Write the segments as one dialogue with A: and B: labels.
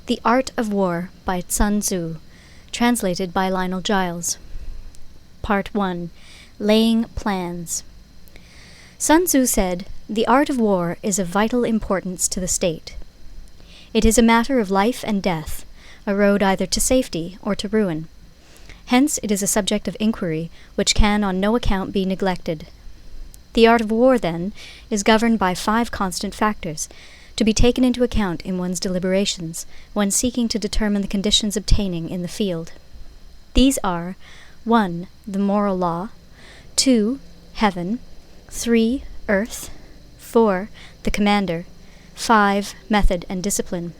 A: The Art of War by Sun Tzu, translated by Lionel Giles. Part 1. Laying Plans. Sun Tzu said, "The art of war is of vital importance to the state. It is a matter of life and death, a road either to safety or to ruin. Hence it is a subject of inquiry which can on no account be neglected. The art of war, then, is governed by 5 constant factors, to be taken into account in one's deliberations when seeking to determine the conditions obtaining in the field. These are 1. The moral law, 2. Heaven, 3. Earth, 4. The commander, 5. Method and discipline.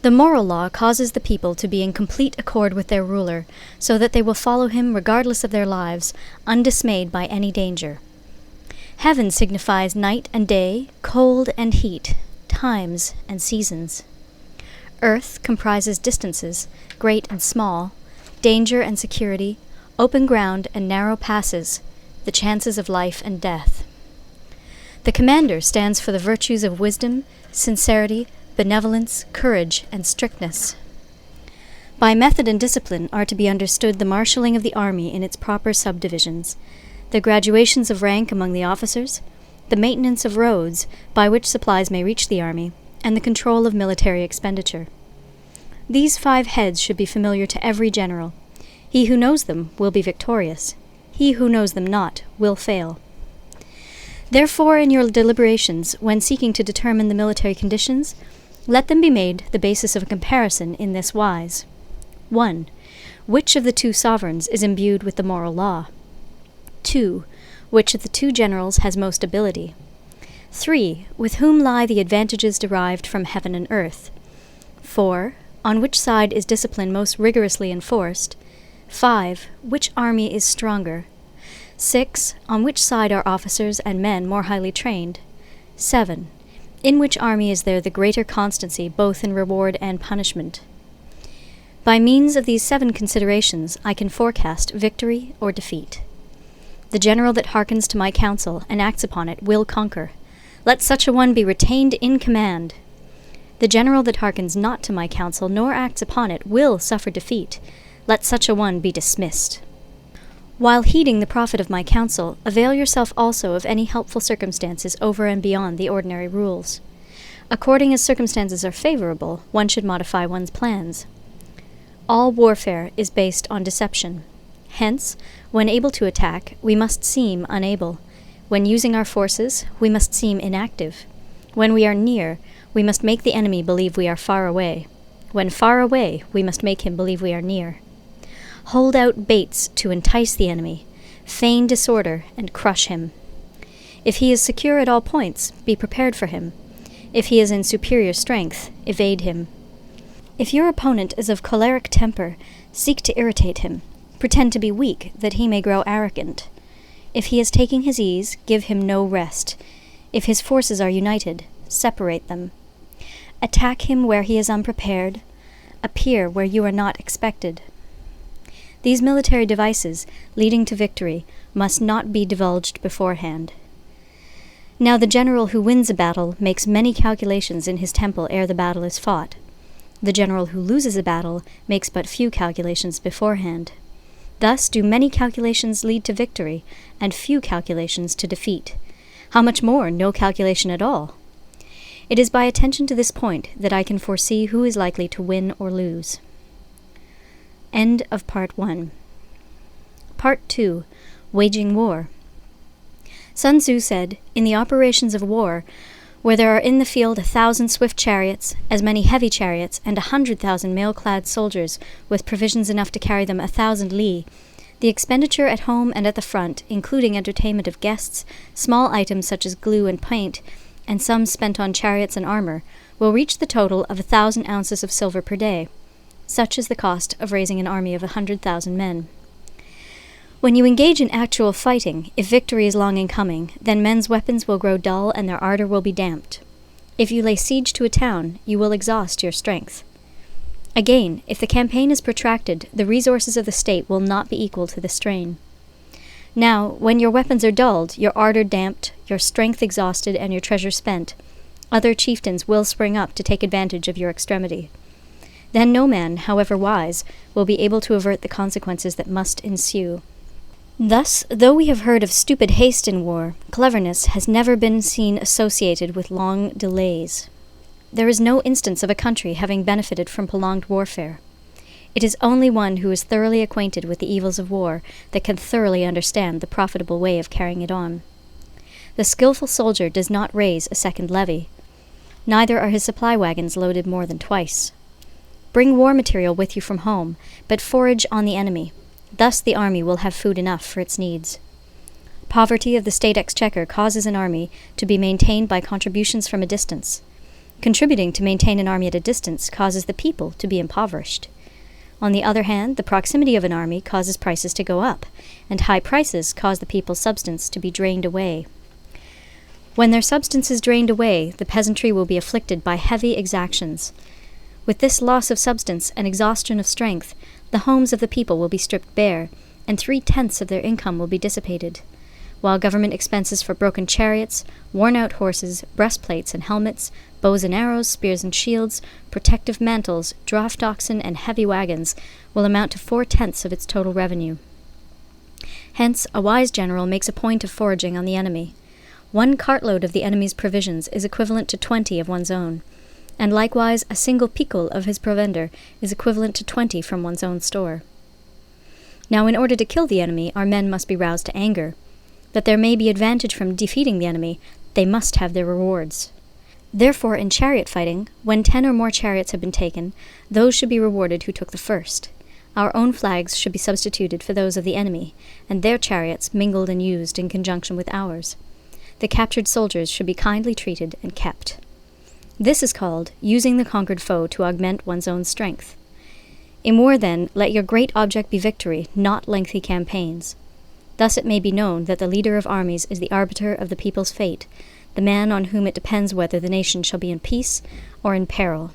A: The moral law causes the people to be in complete accord with their ruler, so that they will follow him regardless of their lives, undismayed by any danger. Heaven signifies night and day, cold and heat, times and seasons. Earth comprises distances, great and small, danger and security, open ground and narrow passes, the chances of life and death. The commander stands for the virtues of wisdom, sincerity, benevolence, courage, and strictness. By method and discipline are to be understood the marshalling of the army in its proper subdivisions, the graduations of rank among the officers, the maintenance of roads by which supplies may reach the army, and the control of military expenditure. These 5 heads should be familiar to every general. He who knows them will be victorious. He who knows them not will fail. Therefore, in your deliberations, when seeking to determine the military conditions, let them be made the basis of a comparison in this wise. 1. Which of the 2 sovereigns is imbued with the moral law? 2. Which of the 2 generals has most ability? 3. With whom lie the advantages derived from heaven and earth? 4. On which side is discipline most rigorously enforced? 5. Which army is stronger? 6. On which side are officers and men more highly trained? 7. In which army is there the greater constancy both in reward and punishment? By means of these 7 considerations I can forecast victory or defeat. The general that hearkens to my counsel and acts upon it will conquer. Let such a one be retained in command. The general that hearkens not to my counsel nor acts upon it will suffer defeat. Let such a one be dismissed. While heeding the profit of my counsel, avail yourself also of any helpful circumstances over and beyond the ordinary rules. According as circumstances are favorable, one should modify one's plans. All warfare is based on deception. Hence, when able to attack, we must seem unable. When using our forces, we must seem inactive. When we are near, we must make the enemy believe we are far away. When far away, we must make him believe we are near. Hold out baits to entice the enemy, feign disorder, and crush him. If he is secure at all points, be prepared for him. If he is in superior strength, evade him. If your opponent is of choleric temper, seek to irritate him. Pretend to be weak, that he may grow arrogant. If he is taking his ease, give him no rest. If his forces are united, separate them. Attack him where he is unprepared. Appear where you are not expected. These military devices, leading to victory, must not be divulged beforehand. Now the general who wins a battle makes many calculations in his temple ere the battle is fought. The general who loses a battle makes but few calculations beforehand. Thus do many calculations lead to victory, and few calculations to defeat. How much more no calculation at all? It is by attention to this point that I can foresee who is likely to win or lose. End of Part 1. Part 2. Waging War. Sun Tzu said, "In the operations of war, where there are in the field 1,000 swift chariots, as many heavy chariots, and 100,000 mail-clad soldiers, with provisions enough to carry them 1,000 li, the expenditure at home and at the front, including entertainment of guests, small items such as glue and paint, and sums spent on chariots and armor, will reach the total of 1,000 ounces of silver per day. Such is the cost of raising an army of 100,000 men." When you engage in actual fighting, if victory is long in coming, then men's weapons will grow dull and their ardor will be damped. If you lay siege to a town, you will exhaust your strength. Again, if the campaign is protracted, the resources of the state will not be equal to the strain. Now, when your weapons are dulled, your ardor damped, your strength exhausted, and your treasure spent, Other chieftains will spring up to take advantage of your extremity. Then no man, however wise, will be able to avert the consequences that must ensue. Thus, though we have heard of stupid haste in war, cleverness has never been seen associated with long delays. There is no instance of a country having benefited from prolonged warfare. It is only one who is thoroughly acquainted with the evils of war that can thoroughly understand the profitable way of carrying it on. The skillful soldier does not raise a second levy. Neither are his supply wagons loaded more than twice. Bring war material with you from home, but forage on the enemy. Thus the army will have food enough for its needs. Poverty of the state exchequer causes an army to be maintained by contributions from a distance. Contributing to maintain an army at a distance causes the people to be impoverished. On the other hand, the proximity of an army causes prices to go up, and high prices cause the people's substance to be drained away. When their substance is drained away, the peasantry will be afflicted by heavy exactions. With this loss of substance and exhaustion of strength, the homes of the people will be stripped bare, and 3/10 of their income will be dissipated, while government expenses for broken chariots, worn-out horses, breastplates and helmets, bows and arrows, spears and shields, protective mantles, draft oxen, and heavy wagons will amount to 4/10 of its total revenue. Hence, a wise general makes a point of foraging on the enemy. 1 cartload of the enemy's provisions is equivalent to 20 of one's own, and likewise a single picul of his provender is equivalent to 20 from one's own store. Now, in order to kill the enemy, our men must be roused to anger. That there may be advantage from defeating the enemy, they must have their rewards. Therefore, in chariot fighting, when 10 or more chariots have been taken, those should be rewarded who took the first. Our own flags should be substituted for those of the enemy, and their chariots mingled and used in conjunction with ours. The captured soldiers should be kindly treated and kept. This is called using the conquered foe to augment one's own strength. In war, then, let your great object be victory, not lengthy campaigns. Thus it may be known that the leader of armies is the arbiter of the people's fate, the man on whom it depends whether the nation shall be in peace or in peril.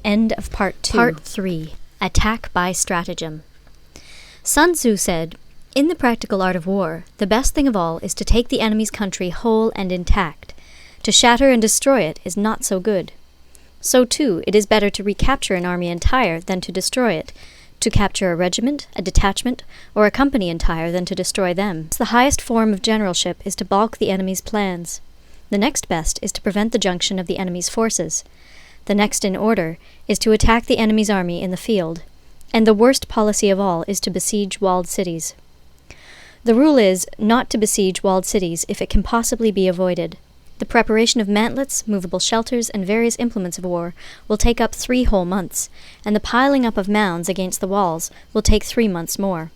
A: End of Part 2. Part 3. Attack by Stratagem. Sun Tzu said, "In the practical art of war, the best thing of all is to take the enemy's country whole and intact. To shatter and destroy it is not so good. So, too, it is better to recapture an army entire than to destroy it, to capture a regiment, a detachment, or a company entire than to destroy them. The highest form of generalship is to balk the enemy's plans. The next best is to prevent the junction of the enemy's forces. The next in order is to attack the enemy's army in the field. And the worst policy of all is to besiege walled cities. The rule is not to besiege walled cities if it can possibly be avoided. The preparation of mantlets, movable shelters, and various implements of war will take up 3 whole months, and the piling up of mounds against the walls will take 3 months more.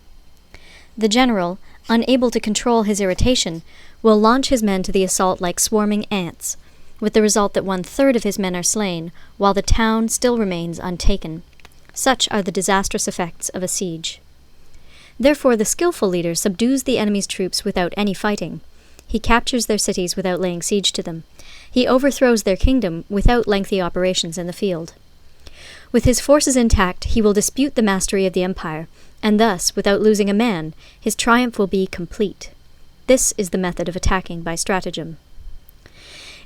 A: The general, unable to control his irritation, will launch his men to the assault like swarming ants, with the result that 1/3 of his men are slain, while the town still remains untaken. Such are the disastrous effects of a siege. Therefore the skillful leader subdues the enemy's troops without any fighting. He captures their cities without laying siege to them. He overthrows their kingdom without lengthy operations in the field. With his forces intact, he will dispute the mastery of the empire, and thus, without losing a man, his triumph will be complete. This is the method of attacking by stratagem.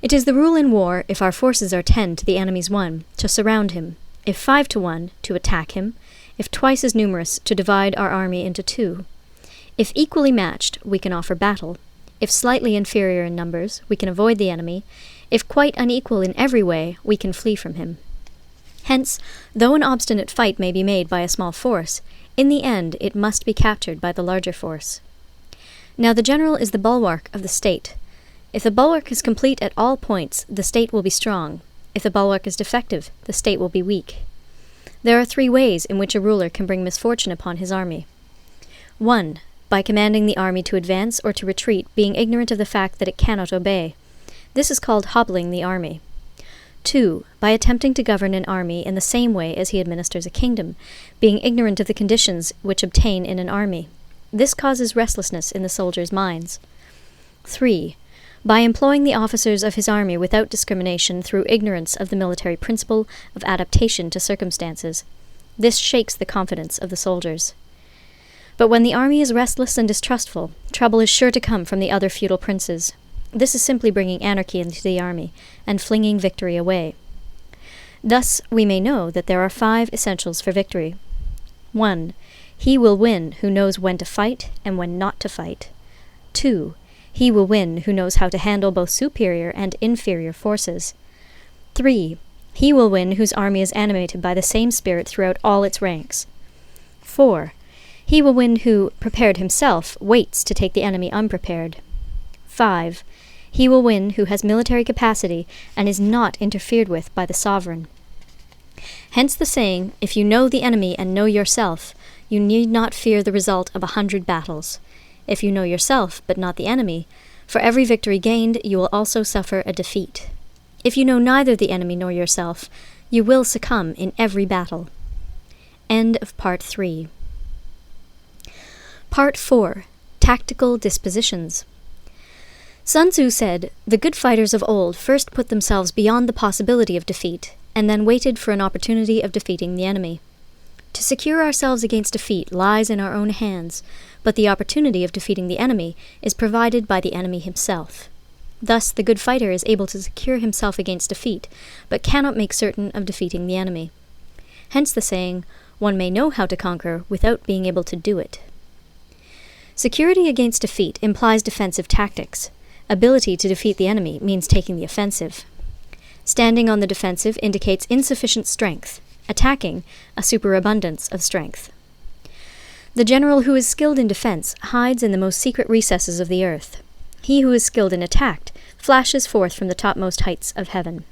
A: It is the rule in war, if our forces are 10 to the enemy's 1, to surround him, if 5 to 1, to attack him, if twice as numerous, to divide our army into 2. If equally matched, we can offer battle. If slightly inferior in numbers, we can avoid the enemy. If quite unequal in every way, we can flee from him. Hence, though an obstinate fight may be made by a small force, in the end it must be captured by the larger force. Now the general is the bulwark of the state. If the bulwark is complete at all points, the state will be strong. If the bulwark is defective, the state will be weak. There are 3 ways in which a ruler can bring misfortune upon his army. 1. By commanding the army to advance or to retreat, being ignorant of the fact that it cannot obey. This is called hobbling the army. 2. By attempting to govern an army in the same way as he administers a kingdom, being ignorant of the conditions which obtain in an army. This causes restlessness in the soldiers' minds. 3. By employing the officers of his army without discrimination through ignorance of the military principle of adaptation to circumstances. This shakes the confidence of the soldiers. But when the army is restless and distrustful, trouble is sure to come from the other feudal princes. This is simply bringing anarchy into the army and flinging victory away. Thus, we may know that there are 5 essentials for victory. 1. He will win who knows when to fight and when not to fight. 2. He will win who knows how to handle both superior and inferior forces. 3. He will win whose army is animated by the same spirit throughout all its ranks. 4. He will win who, prepared himself, waits to take the enemy unprepared. 5. He will win who has military capacity and is not interfered with by the sovereign. Hence the saying, if you know the enemy and know yourself, you need not fear the result of 100 battles. If you know yourself, but not the enemy, for every victory gained you will also suffer a defeat. If you know neither the enemy nor yourself, you will succumb in every battle. End of Part 3. Part 4. Tactical Dispositions. Sun Tzu said, "The good fighters of old first put themselves beyond the possibility of defeat, and then waited for an opportunity of defeating the enemy. To secure ourselves against defeat lies in our own hands, but the opportunity of defeating the enemy is provided by the enemy himself. Thus, the good fighter is able to secure himself against defeat, but cannot make certain of defeating the enemy. Hence the saying, one may know how to conquer without being able to do it." Security against defeat implies defensive tactics. Ability to defeat the enemy means taking the offensive. Standing on the defensive indicates insufficient strength. Attacking, a superabundance of strength. The general who is skilled in defense hides in the most secret recesses of the earth. He who is skilled in attack flashes forth from the topmost heights of heaven.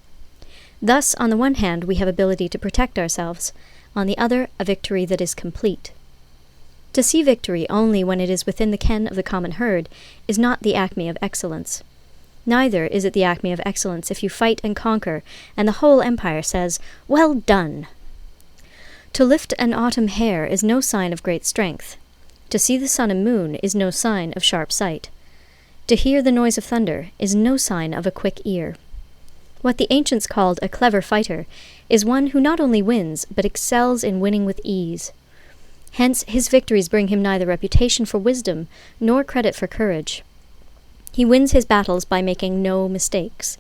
A: Thus, on the one hand, we have ability to protect ourselves, on the other, a victory that is complete. To see victory only when it is within the ken of the common herd is not the acme of excellence. Neither is it the acme of excellence if you fight and conquer, and the whole empire says, "Well done!" To lift an autumn hair is no sign of great strength. To see the sun and moon is no sign of sharp sight. To hear the noise of thunder is no sign of a quick ear. What the ancients called a clever fighter is one who not only wins, but excels in winning with ease. Hence, his victories bring him neither reputation for wisdom nor credit for courage. He wins his battles by making no mistakes.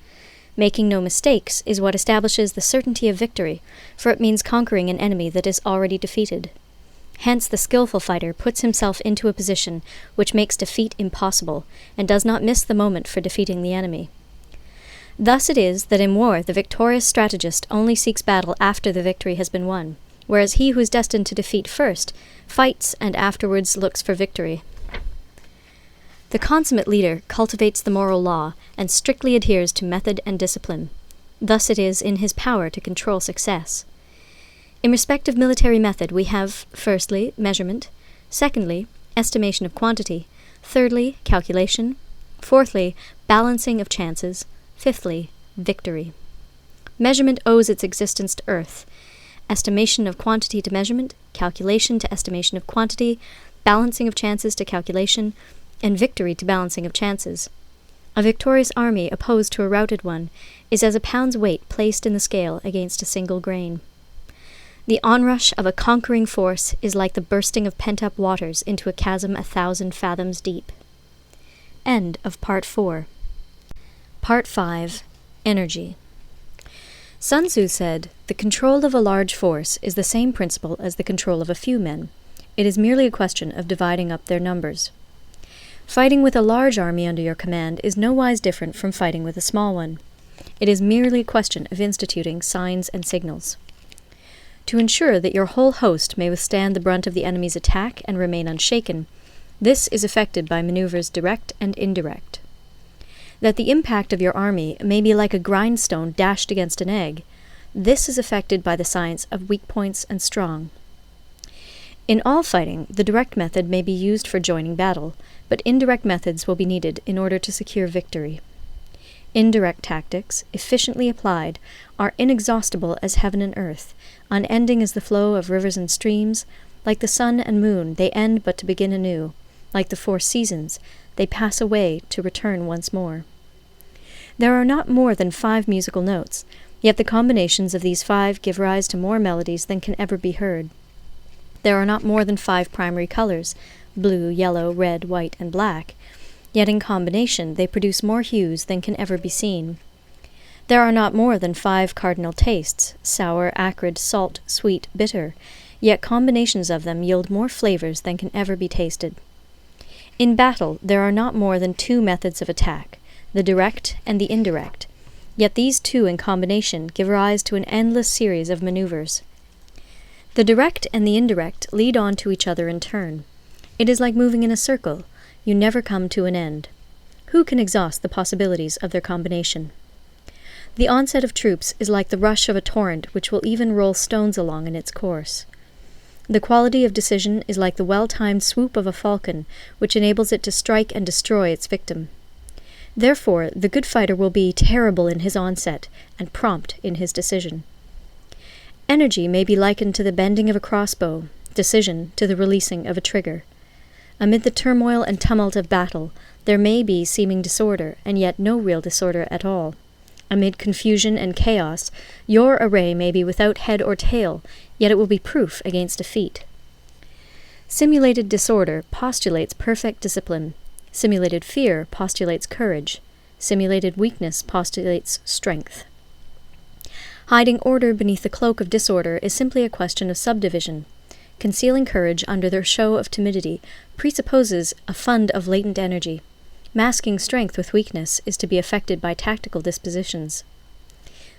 A: Making no mistakes is what establishes the certainty of victory, for it means conquering an enemy that is already defeated. Hence, the skillful fighter puts himself into a position which makes defeat impossible, and does not miss the moment for defeating the enemy. Thus it is that in war the victorious strategist only seeks battle after the victory has been won, whereas he who is destined to defeat first fights and afterwards looks for victory. The consummate leader cultivates the moral law and strictly adheres to method and discipline. Thus it is in his power to control success. In respect of military method we have, firstly, measurement, secondly, estimation of quantity, thirdly, calculation, fourthly, balancing of chances, fifthly, victory. Measurement owes its existence to earth, estimation of quantity to measurement, calculation to estimation of quantity, balancing of chances to calculation, and victory to balancing of chances. A victorious army opposed to a routed one is as a pound's weight placed in the scale against a single grain. The onrush of a conquering force is like the bursting of pent-up waters into a chasm 1,000 fathoms deep. End of Part 4. Part 5. Energy. Sun Tzu said, "The control of a large force is the same principle as the control of a few men. It is merely a question of dividing up their numbers." Fighting with a large army under your command is nowise different from fighting with a small one. It is merely a question of instituting signs and signals. To ensure that your whole host may withstand the brunt of the enemy's attack and remain unshaken, this is effected by maneuvers direct and indirect. That the impact of your army may be like a grindstone dashed against an egg, this is effected by the science of weak points and strong. In all fighting, the direct method may be used for joining battle, but indirect methods will be needed in order to secure victory. Indirect tactics, efficiently applied, are inexhaustible as heaven and earth, unending as the flow of rivers and streams. Like the sun and moon, they end but to begin anew. Like the 4 seasons, they pass away to return once more. There are not more than 5 musical notes, yet the combinations of these 5 give rise to more melodies than can ever be heard. There are not more than 5 primary colors, blue, yellow, red, white, and black, yet in combination they produce more hues than can ever be seen. There are not more than 5 cardinal tastes, sour, acrid, salt, sweet, bitter, yet combinations of them yield more flavors than can ever be tasted. In battle, there are not more than 2 methods of attack, the direct and the indirect, yet these 2 in combination give rise to an endless series of maneuvers. The direct and the indirect lead on to each other in turn. It is like moving in a circle. You never come to an end. Who can exhaust the possibilities of their combination? The onset of troops is like the rush of a torrent which will even roll stones along in its course. The quality of decision is like the well-timed swoop of a falcon, which enables it to strike and destroy its victim. Therefore, the good fighter will be terrible in his onset and prompt in his decision. Energy may be likened to the bending of a crossbow, decision to the releasing of a trigger. Amid the turmoil and tumult of battle, there may be seeming disorder, and yet no real disorder at all. Amid confusion and chaos, your array may be without head or tail, yet it will be proof against defeat. Simulated disorder postulates perfect discipline. Simulated fear postulates courage. Simulated weakness postulates strength. Hiding order beneath the cloak of disorder is simply a question of subdivision. Concealing courage under the show of timidity presupposes a fund of latent energy. Masking strength with weakness is to be effected by tactical dispositions.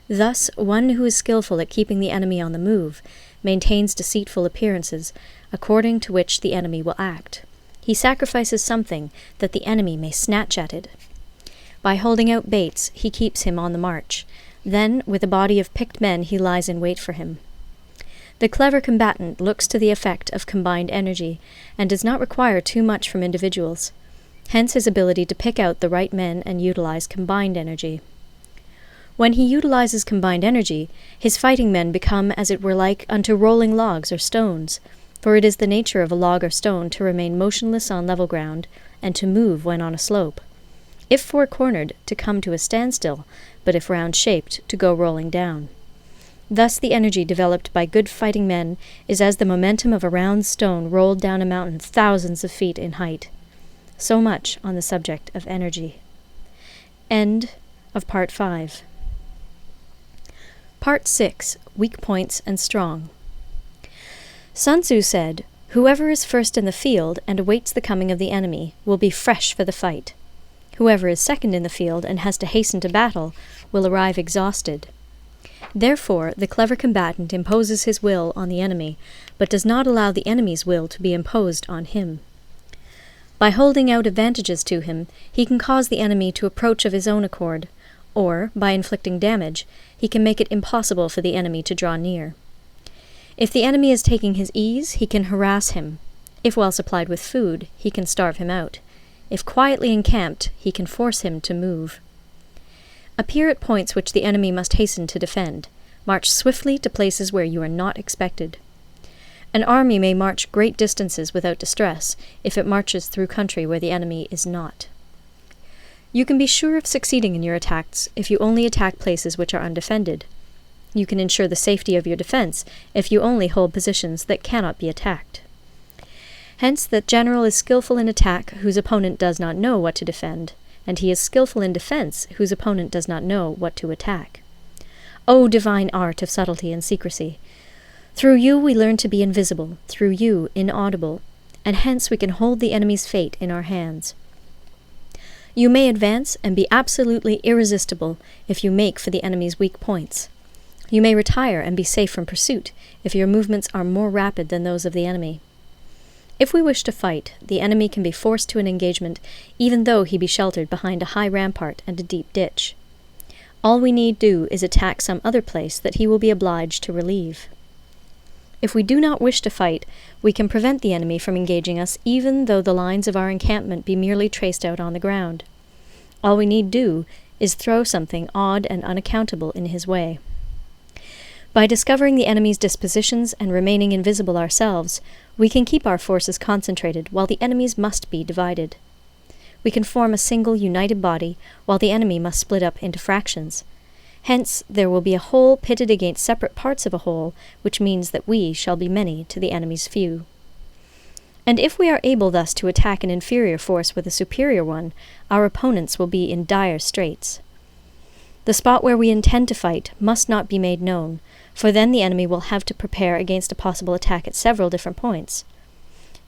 A: Thus, one who is skillful at keeping the enemy on the move maintains deceitful appearances, according to which the enemy will act. He sacrifices something that the enemy may snatch at it. By holding out baits, he keeps him on the march. Then, with a body of picked men, he lies in wait for him. The clever combatant looks to the effect of combined energy, and does not require too much from individuals. Hence his ability to pick out the right men and utilize combined energy. When he utilizes combined energy, his fighting men become as it were like unto rolling logs or stones, for it is the nature of a log or stone to remain motionless on level ground, and to move when on a slope. If four-cornered, to come to a standstill, but if round-shaped, to go rolling down. Thus the energy developed by good fighting men is as the momentum of a round stone rolled down a mountain thousands of feet in height. So much on the subject of energy. End of Part 5. Part 6. Weak Points and Strong. Sun Tzu said, "Whoever is first in the field and awaits the coming of the enemy will be fresh for the fight. Whoever is second in the field and has to hasten to battle will arrive exhausted." Therefore, the clever combatant imposes his will on the enemy, but does not allow the enemy's will to be imposed on him. By holding out advantages to him, he can cause the enemy to approach of his own accord, or, by inflicting damage, he can make it impossible for the enemy to draw near. If the enemy is taking his ease, he can harass him. If well supplied with food, he can starve him out. If quietly encamped, he can force him to move. Appear at points which the enemy must hasten to defend. March swiftly to places where you are not expected. An army may march great distances without distress, if it marches through country where the enemy is not. You can be sure of succeeding in your attacks if you only attack places which are undefended. You can ensure the safety of your defense if you only hold positions that cannot be attacked. Hence, that general is skillful in attack whose opponent does not know what to defend, and he is skillful in defense whose opponent does not know what to attack. O divine art of subtlety and secrecy! Through you we learn to be invisible, through you inaudible, and hence we can hold the enemy's fate in our hands. You may advance and be absolutely irresistible if you make for the enemy's weak points. You may retire and be safe from pursuit if your movements are more rapid than those of the enemy. If we wish to fight, the enemy can be forced to an engagement even though he be sheltered behind a high rampart and a deep ditch. All we need do is attack some other place that he will be obliged to relieve. If we do not wish to fight, we can prevent the enemy from engaging us even though the lines of our encampment be merely traced out on the ground. All we need do is throw something odd and unaccountable in his way. By discovering the enemy's dispositions and remaining invisible ourselves, we can keep our forces concentrated while the enemy's must be divided. We can form a single united body while the enemy must split up into fractions. Hence, there will be a whole pitted against separate parts of a whole, which means that we shall be many to the enemy's few. And if we are able thus to attack an inferior force with a superior one, our opponents will be in dire straits. The spot where we intend to fight must not be made known, for then the enemy will have to prepare against a possible attack at several different points.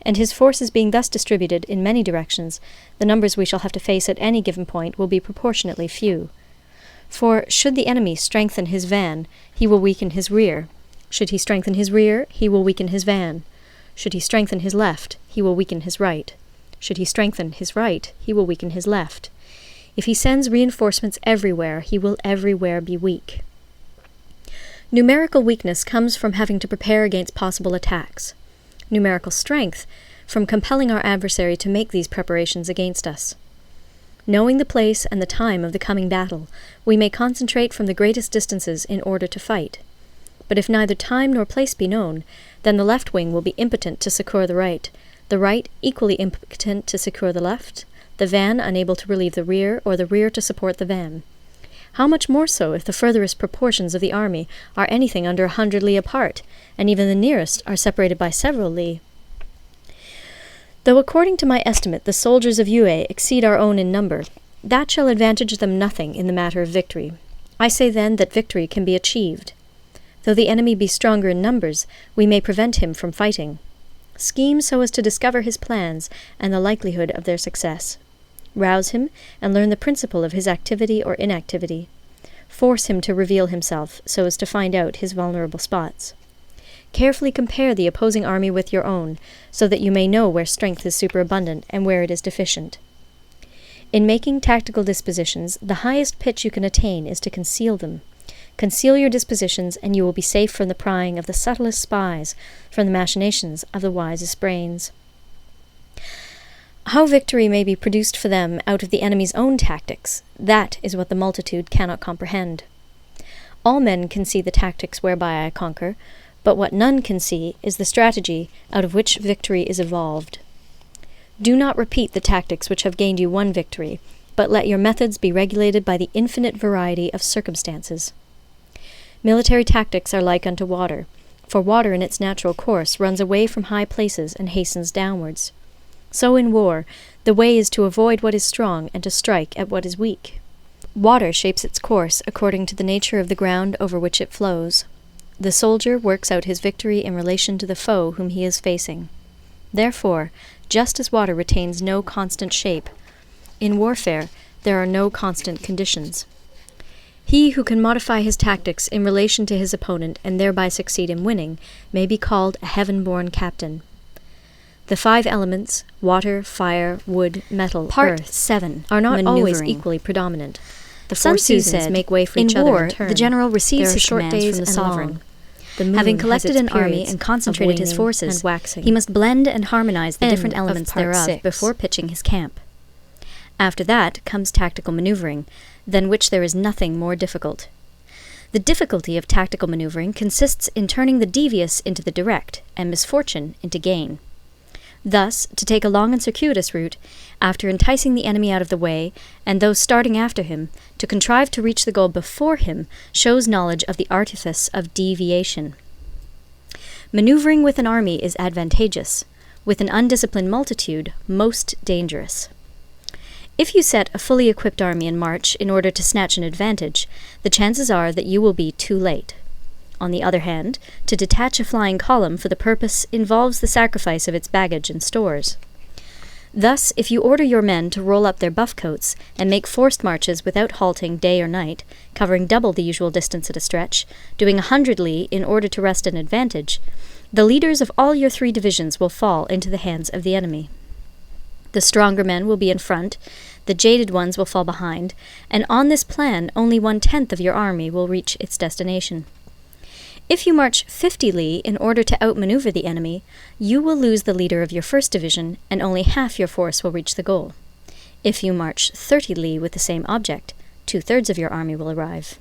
A: And his forces being thus distributed in many directions, the numbers we shall have to face at any given point will be proportionately few. For should the enemy strengthen his van, he will weaken his rear. Should he strengthen his rear, he will weaken his van. Should he strengthen his left, he will weaken his right. Should he strengthen his right, he will weaken his left. If he sends reinforcements everywhere, he will everywhere be weak. Numerical weakness comes from having to prepare against possible attacks. Numerical strength from compelling our adversary to make these preparations against us. Knowing the place and the time of the coming battle, we may concentrate from the greatest distances in order to fight. But if neither time nor place be known, then the left wing will be impotent to succour the right equally impotent to succour the left, the van unable to relieve the rear, or the rear to support the van. How much more so if the furthest proportions of the army are anything under 100 li apart, and even the nearest are separated by several li. Though according to my estimate the soldiers of Yue exceed our own in number, that shall advantage them nothing in the matter of victory. I say then that victory can be achieved. Though the enemy be stronger in numbers, we may prevent him from fighting. Scheme so as to discover his plans and the likelihood of their success. Rouse him, and learn the principle of his activity or inactivity. Force him to reveal himself, so as to find out his vulnerable spots. Carefully compare the opposing army with your own, so that you may know where strength is superabundant and where it is deficient. In making tactical dispositions, the highest pitch you can attain is to conceal them. Conceal your dispositions, and you will be safe from the prying of the subtlest spies, from the machinations of the wisest brains. How victory may be produced for them out of the enemy's own tactics, that is what the multitude cannot comprehend. All men can see the tactics whereby I conquer, but what none can see is the strategy out of which victory is evolved. Do not repeat the tactics which have gained you one victory, but let your methods be regulated by the infinite variety of circumstances. Military tactics are like unto water, for water in its natural course runs away from high places and hastens downwards. So in war, the way is to avoid what is strong and to strike at what is weak. Water shapes its course according to the nature of the ground over which it flows. The soldier works out his victory in relation to the foe whom he is facing. Therefore, just as water retains no constant shape, in warfare there are no constant conditions. He who can modify his tactics in relation to his opponent and thereby succeed in winning may be called a heaven-born captain. The 5 elements, water, fire, wood, metal, Part earth, 7. are not always
B: Maneuvering.
A: equally predominant. The
B: Sun
A: 4
B: Tzu
A: seasons
B: said,
A: make way for
B: "In
A: each other
B: war,
A: in turn.
B: the general receives
A: There are
B: his
A: short
B: commands
A: days
B: from the
A: and
B: sovereign.
A: long. The moon Having has collected its an army periods and of concentrated his waning forces, and waxing. he must blend and harmonize the
B: End
A: different
B: of
A: elements
B: part
A: thereof
B: 6.
A: before pitching his camp. After that comes tactical maneuvering, than which there is nothing more difficult. The difficulty of tactical maneuvering consists in turning the devious into the direct, and misfortune into gain. Thus, to take a long and circuitous route, after enticing the enemy out of the way, and those starting after him, to contrive to reach the goal before him, shows knowledge of the artifice of deviation. Maneuvering with an army is advantageous, with an undisciplined multitude, most dangerous. If you set a fully equipped army in march in order to snatch an advantage, the chances are that you will be too late. On the other hand, to detach a flying column for the purpose involves the sacrifice of its baggage and stores. Thus, if you order your men to roll up their buff coats and make forced marches without halting day or night, covering double the usual distance at a stretch, doing 100 li in order to wrest an advantage, the leaders of all your 3 divisions will fall into the hands of the enemy. The stronger men will be in front, the jaded ones will fall behind, and on this plan only 1/10 of your army will reach its destination. If you march 50 li in order to outmaneuver the enemy, you will lose the leader of your 1st division, and only half your force will reach the goal. If you march 30 li with the same object, 2/3 of your army will arrive.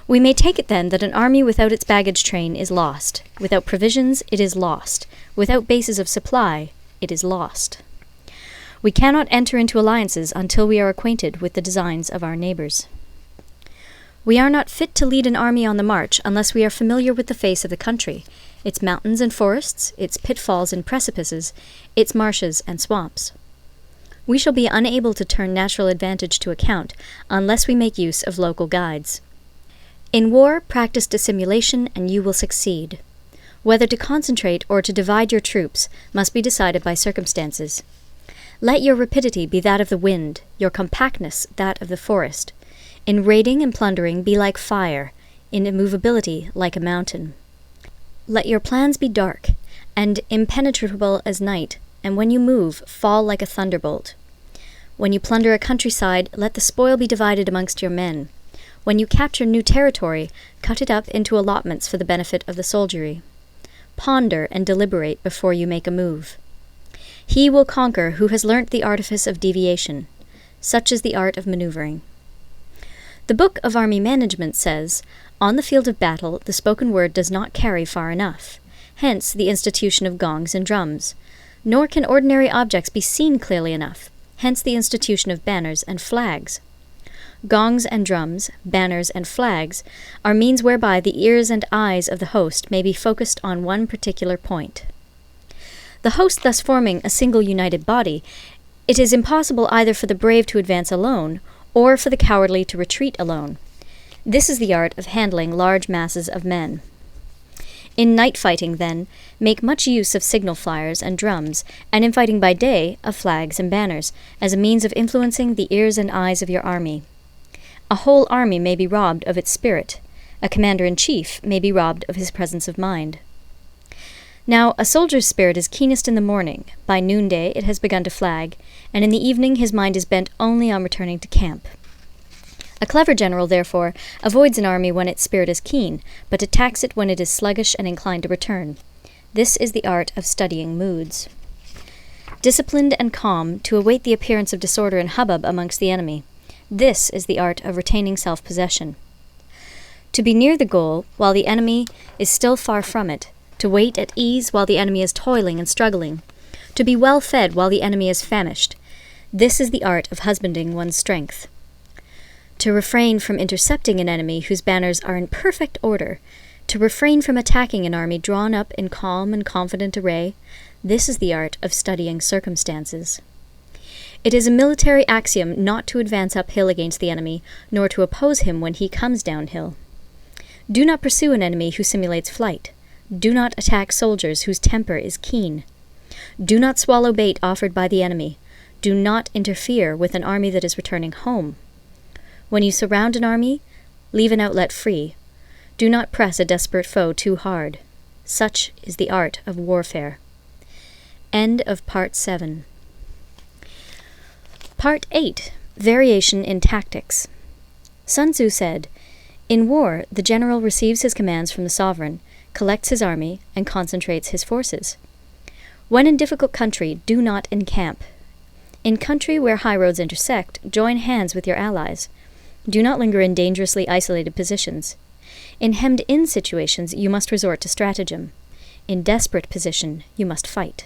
A: We may take it then that an army without its baggage train is lost. Without provisions, it is lost. Without bases of supply, it is lost. We cannot enter into alliances until we are acquainted with the designs of our neighbors. We are not fit to lead an army on the march unless we are familiar with the face of the country, its mountains and forests, its pitfalls and precipices, its marshes and swamps. We shall be unable to turn natural advantage to account unless we make use of local guides. In war, practice dissimulation and you will succeed. Whether to concentrate or to divide your troops must be decided by circumstances. Let your rapidity be that of the wind, your compactness that of the forest. In raiding and plundering be like fire, in immovability like a mountain. Let your plans be dark, and impenetrable as night, and when you move, fall like a thunderbolt. When you plunder a countryside, let the spoil be divided amongst your men. When you capture new territory, cut it up into allotments for the benefit of the soldiery. Ponder and deliberate before you make a move. He will conquer who has learnt the artifice of deviation. Such is the art of maneuvering. The Book of Army Management says, "On the field of battle, the spoken word does not carry far enough. Hence the institution of gongs and drums. Nor can ordinary objects be seen clearly enough. Hence the institution of banners and flags. Gongs and drums, banners and flags, are means whereby the ears and eyes of the host may be focused on one particular point. The host thus forming a single united body, it is impossible either for the brave to advance alone, or for the cowardly to retreat alone. This is the art of handling large masses of men. In night fighting, then, make much use of signal flyers and drums, and in fighting by day, of flags and banners, as a means of influencing the ears and eyes of your army. A whole army may be robbed of its spirit. A commander-in-chief may be robbed of his presence of mind. Now, a soldier's spirit is keenest in the morning. By noonday it has begun to flag, and in the evening his mind is bent only on returning to camp. A clever general, therefore, avoids an army when its spirit is keen, but attacks it when it is sluggish and inclined to return. This is the art of studying moods. Disciplined and calm, to await the appearance of disorder and hubbub amongst the enemy. This is the art of retaining self-possession. To be near the goal, while the enemy is still far from it. To wait at ease while the enemy is toiling and struggling. To be well fed while the enemy is famished. This is the art of husbanding one's strength. To refrain from intercepting an enemy whose banners are in perfect order. To refrain from attacking an army drawn up in calm and confident array. This is the art of studying circumstances. It is a military axiom not to advance uphill against the enemy, nor to oppose him when he comes downhill. Do not pursue an enemy who simulates flight. Do not attack soldiers whose temper is keen. Do not swallow bait offered by the enemy. Do not interfere with an army that is returning home. When you surround an army, leave an outlet free. Do not press a desperate foe too hard. Such is the art of warfare. End of Part 7. Part 8. Variation in Tactics. Sun Tzu said, "In war, the general receives his commands from the sovereign, collects his army, and concentrates his forces. When in difficult country, do not encamp. In country where high roads intersect, join hands with your allies. Do not linger in dangerously isolated positions. In hemmed-in situations, you must resort to stratagem. In desperate position, you must fight.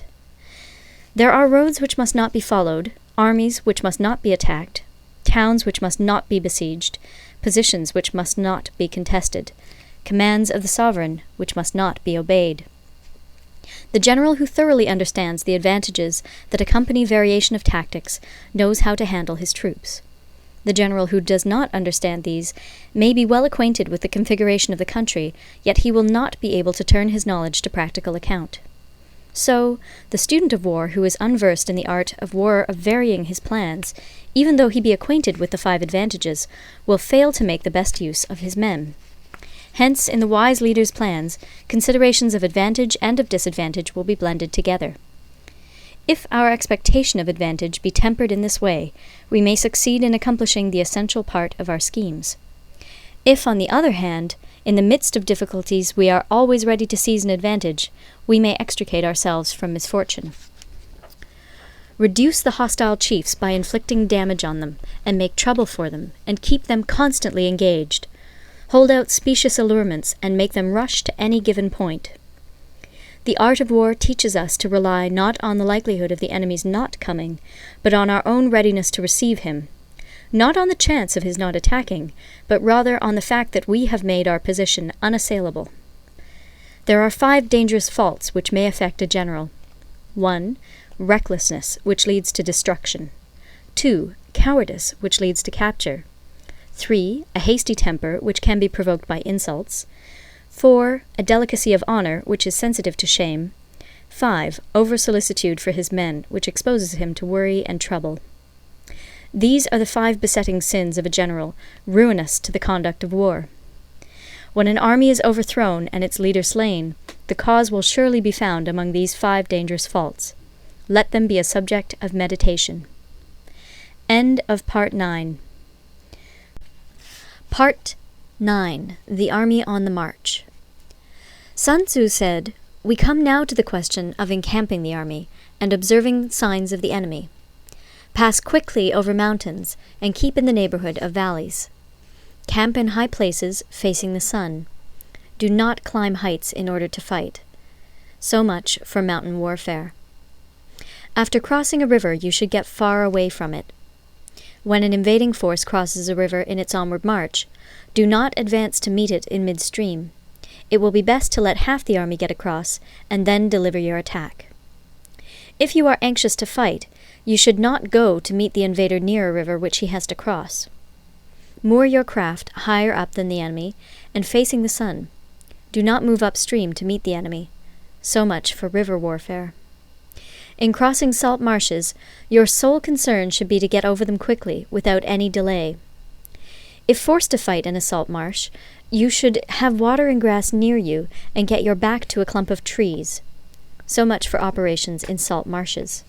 A: There are roads which must not be followed, armies which must not be attacked, towns which must not be besieged, positions which must not be contested, commands of the sovereign which must not be obeyed." The general who thoroughly understands the advantages that accompany variation of tactics knows how to handle his troops. The general who does not understand these may be well acquainted with the configuration of the country, yet he will not be able to turn his knowledge to practical account. So, the student of war who is unversed in the art of war of varying his plans, even though he be acquainted with the 5 advantages, will fail to make the best use of his men. Hence, in the wise leader's plans, considerations of advantage and of disadvantage will be blended together. If our expectation of advantage be tempered in this way, we may succeed in accomplishing the essential part of our schemes. If, on the other hand, in the midst of difficulties we are always ready to seize an advantage, we may extricate ourselves from misfortune. Reduce the hostile chiefs by inflicting damage on them, and make trouble for them, and keep them constantly engaged. Hold out specious allurements, and make them rush to any given point. The art of war teaches us to rely not on the likelihood of the enemy's not coming, but on our own readiness to receive him. not on the chance of his not attacking, but rather on the fact that we have made our position unassailable. There are 5 dangerous faults which may affect a general. 1. Recklessness, which leads to destruction. 2. Cowardice, which leads to capture. 3. A hasty temper, which can be provoked by insults. 4. A delicacy of honor, which is sensitive to shame. 5. Over-solicitude for his men, which exposes him to worry and trouble. These are the 5 besetting sins of a general, ruinous to the conduct of war. When an army is overthrown and its leader slain, the cause will surely be found among these 5 dangerous faults. Let them be a subject of meditation. End of Part 9. Part 9. The Army on the March. Sun Tzu said, "We come now to the question of encamping the army, and observing signs of the enemy. Pass quickly over mountains, and keep in the neighborhood of valleys. Camp in high places, facing the sun. Do not climb heights in order to fight." So much for mountain warfare. After crossing a river, you should get far away from it. When an invading force crosses a river in its onward march, do not advance to meet it in midstream. It will be best to let half the army get across, and then deliver your attack. If you are anxious to fight, you should not go to meet the invader near a river which he has to cross. Moor your craft higher up than the enemy, and facing the sun. Do not move upstream to meet the enemy. So much for river warfare. In crossing salt marshes, your sole concern should be to get over them quickly, without any delay. If forced to fight in a salt marsh, you should have water and grass near you, and get your back to a clump of trees. So much for operations in salt marshes.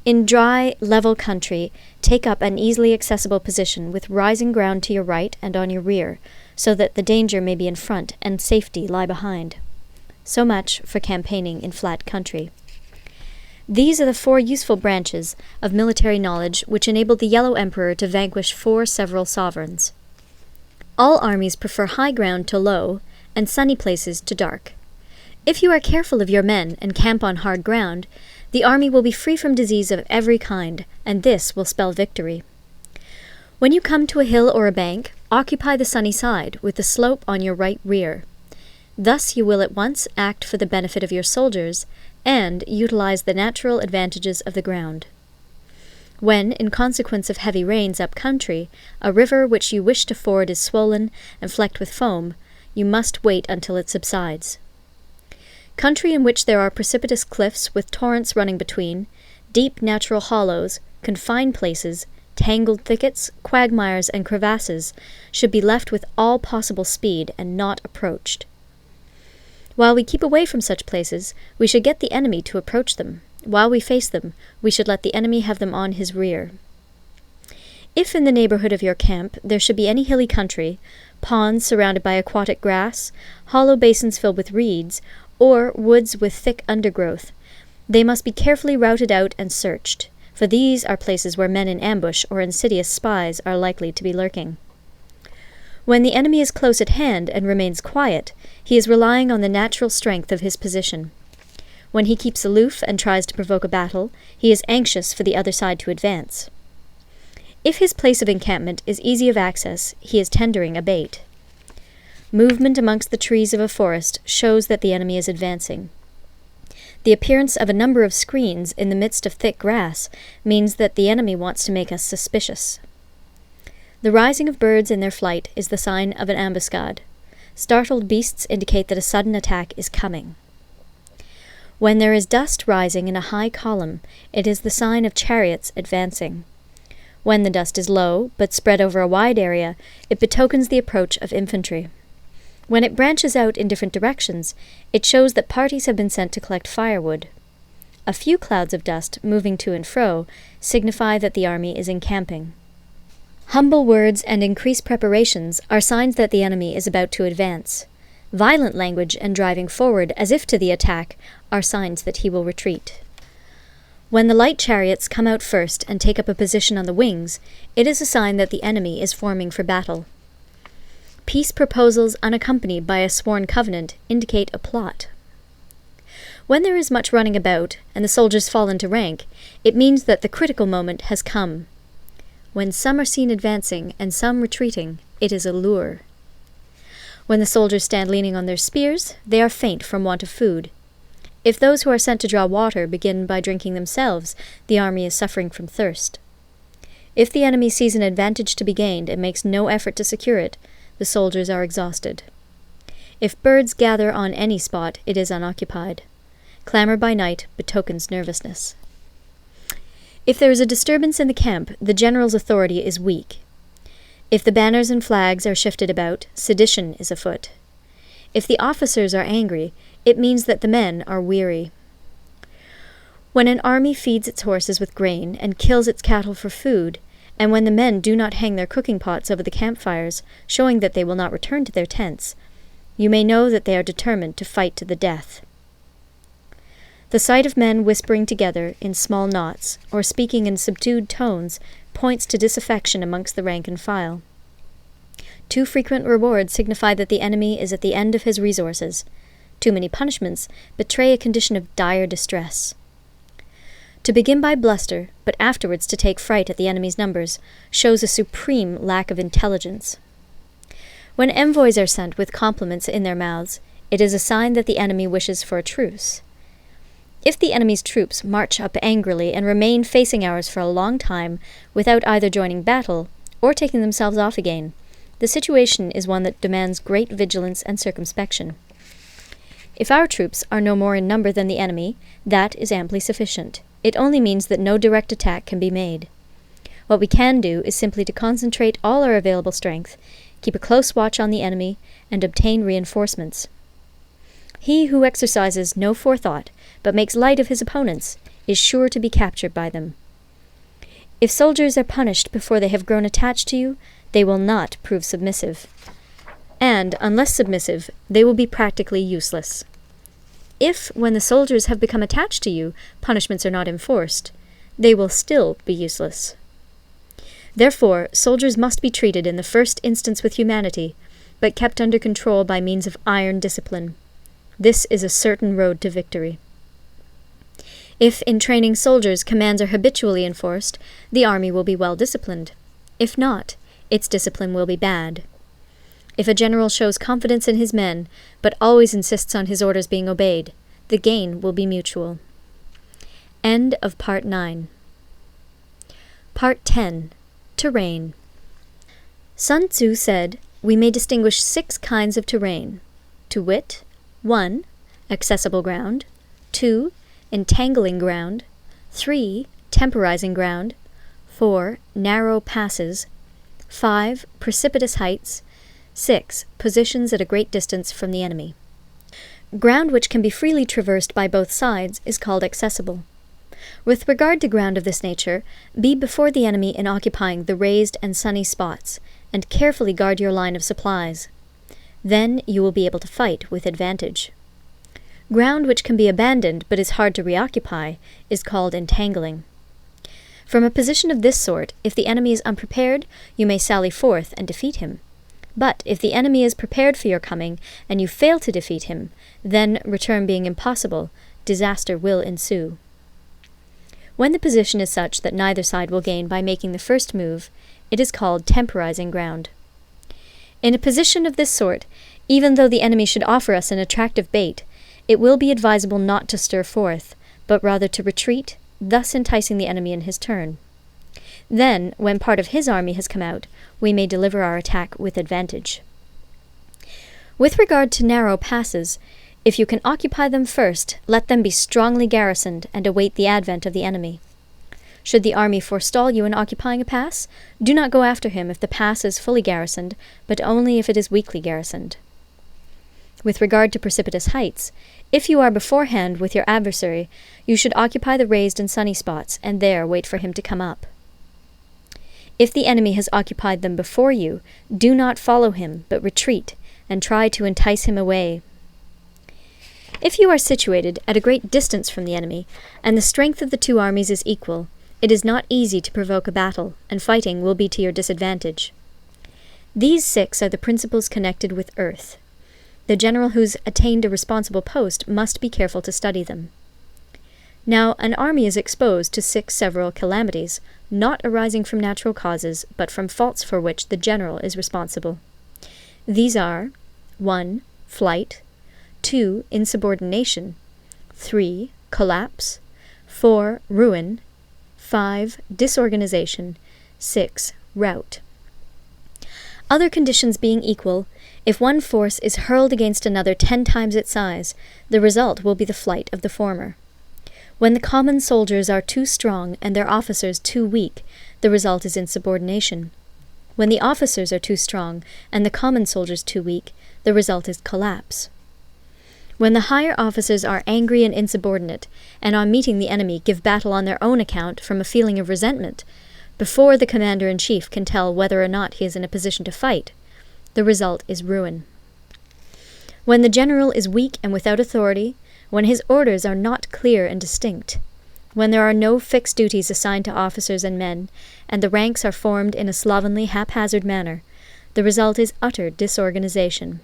A: In dry, level country, take up an easily accessible position with rising ground to your right and on your rear, so that the danger may be in front and safety lie behind. So much for campaigning in flat country. These are the 4 useful branches of military knowledge which enabled the Yellow Emperor to vanquish 4 several sovereigns. All armies prefer high ground to low, and sunny places to dark. If you are careful of your men and camp on hard ground, the army will be free from disease of every kind, and this will spell victory. When you come to a hill or a bank, occupy the sunny side, with the slope on your right rear. Thus you will at once act for the benefit of your soldiers, and utilize the natural advantages of the ground. When, in consequence of heavy rains up country, a river which you wish to ford is swollen and flecked with foam, you must wait until it subsides. Country in which there are precipitous cliffs with torrents running between, deep natural hollows, confined places, tangled thickets, quagmires, and crevasses should be left with all possible speed and not approached. While we keep away from such places, we should get the enemy to approach them. While we face them, we should let the enemy have them on his rear. If in the neighborhood of your camp there should be any hilly country, ponds surrounded by aquatic grass, hollow basins filled with reeds, or woods with thick undergrowth, they must be carefully routed out and searched, for these are places where men in ambush or insidious spies are likely to be lurking. When the enemy is close at hand and remains quiet, he is relying on the natural strength of his position. When he keeps aloof and tries to provoke a battle, he is anxious for the other side to advance. If his place of encampment is easy of access, he is tendering a bait. Movement amongst the trees of a forest shows that the enemy is advancing. The appearance of a number of screens in the midst of thick grass means that the enemy wants to make us suspicious. The rising of birds in their flight is the sign of an ambuscade. Startled beasts indicate that a sudden attack is coming. When there is dust rising in a high column, it is the sign of chariots advancing. When the dust is low, but spread over a wide area, it betokens the approach of infantry. When it branches out in different directions, it shows that parties have been sent to collect firewood. A few clouds of dust, moving to and fro, signify that the army is encamping. Humble words and increased preparations are signs that the enemy is about to advance. Violent language and driving forward as if to the attack are signs that he will retreat. When the light chariots come out first and take up a position on the wings, it is a sign that the enemy is forming for battle. Peace proposals unaccompanied by a sworn covenant indicate a plot. When there is much running about and the soldiers fall into rank, it means that the critical moment has come. When some are seen advancing and some retreating, it is a lure. When the soldiers stand leaning on their spears, they are faint from want of food. If those who are sent to draw water begin by drinking themselves, the army is suffering from thirst. If the enemy sees an advantage to be gained and makes no effort to secure it, the soldiers are exhausted. If birds gather on any spot, it is unoccupied. Clamor by night betokens nervousness. If there is a disturbance in the camp, the general's authority is weak. If the banners and flags are shifted about, sedition is afoot. If the officers are angry, it means that the men are weary. When an army feeds its horses with grain and kills its cattle for food, and when the men do not hang their cooking pots over the campfires, showing that they will not return to their tents, you may know that they are determined to fight to the death. The sight of men whispering together in small knots, or speaking in subdued tones, points to disaffection amongst the rank and file. Too frequent rewards signify that the enemy is at the end of his resources. Too many punishments betray a condition of dire distress. To begin by bluster, but afterwards to take fright at the enemy's numbers, shows a supreme lack of intelligence. When envoys are sent with compliments in their mouths, it is a sign that the enemy wishes for a truce. If the enemy's troops march up angrily and remain facing ours for a long time without either joining battle or taking themselves off again, the situation is one that demands great vigilance and circumspection. If our troops are no more in number than the enemy, that is amply sufficient. It only means that no direct attack can be made. What we can do is simply to concentrate all our available strength, keep a close watch on the enemy, and obtain reinforcements. He who exercises no forethought, but makes light of his opponents, is sure to be captured by them. If soldiers are punished before they have grown attached to you, they will not prove submissive. And, unless submissive, they will be practically useless. If, when the soldiers have become attached to you, punishments are not enforced, they will still be useless. Therefore, soldiers must be treated in the first instance with humanity, but kept under control by means of iron discipline. This is a certain road to victory. If in training soldiers commands are habitually enforced, the army will be well disciplined. If not, its discipline will be bad. If a general shows confidence in his men, but always insists on his orders being obeyed, the gain will be mutual. End of Part 9. Part 10. Terrain. Sun Tzu said, we may distinguish 6 kinds of terrain, to wit, 1. Accessible ground, 2. Entangling ground, 3. Temporizing ground, 4. Narrow passes, 5. Precipitous heights, 6. Positions at a great distance from the enemy. Ground which can be freely traversed by both sides is called accessible. With regard to ground of this nature, be before the enemy in occupying the raised and sunny spots, and carefully guard your line of supplies. Then you will be able to fight with advantage. Ground which can be abandoned but is hard to reoccupy is called entangling. From a position of this sort, if the enemy is unprepared, you may sally forth and defeat him. But if the enemy is prepared for your coming, and you fail to defeat him, then, return being impossible, disaster will ensue. When the position is such that neither side will gain by making the first move, it is called temporizing ground. In a position of this sort, even though the enemy should offer us an attractive bait, it will be advisable not to stir forth, but rather to retreat, thus enticing the enemy in his turn. Then, when part of his army has come out, we may deliver our attack with advantage. With regard to narrow passes, if you can occupy them first, let them be strongly garrisoned and await the advent of the enemy. Should the army forestall you in occupying a pass, do not go after him if the pass is fully garrisoned, but only if it is weakly garrisoned. With regard to precipitous heights, if you are beforehand with your adversary, you should occupy the raised and sunny spots, and there wait for him to come up. If the enemy has occupied them before you, do not follow him, but retreat, and try to entice him away. If you are situated at a great distance from the enemy, and the strength of the two armies is equal, it is not easy to provoke a battle, and fighting will be to your disadvantage. These 6 are the principles connected with earth. The general who's attained a responsible post must be careful to study them. Now, an army is exposed to 6 several calamities, not arising from natural causes, but from faults for which the general is responsible. These are 1. Flight, 2. Insubordination, 3. Collapse, 4. Ruin, 5. Disorganization, 6. Rout. Other conditions being equal, if one force is hurled against another 10 times its size, the result will be the flight of the former. When the common soldiers are too strong and their officers too weak, the result is insubordination. When the officers are too strong and the common soldiers too weak, the result is collapse. When the higher officers are angry and insubordinate, and on meeting the enemy give battle on their own account from a feeling of resentment, before the commander-in-chief can tell whether or not he is in a position to fight, the result is ruin. When the general is weak and without authority, when his orders are not clear and distinct, when there are no fixed duties assigned to officers and men, and the ranks are formed in a slovenly, haphazard manner, the result is utter disorganization.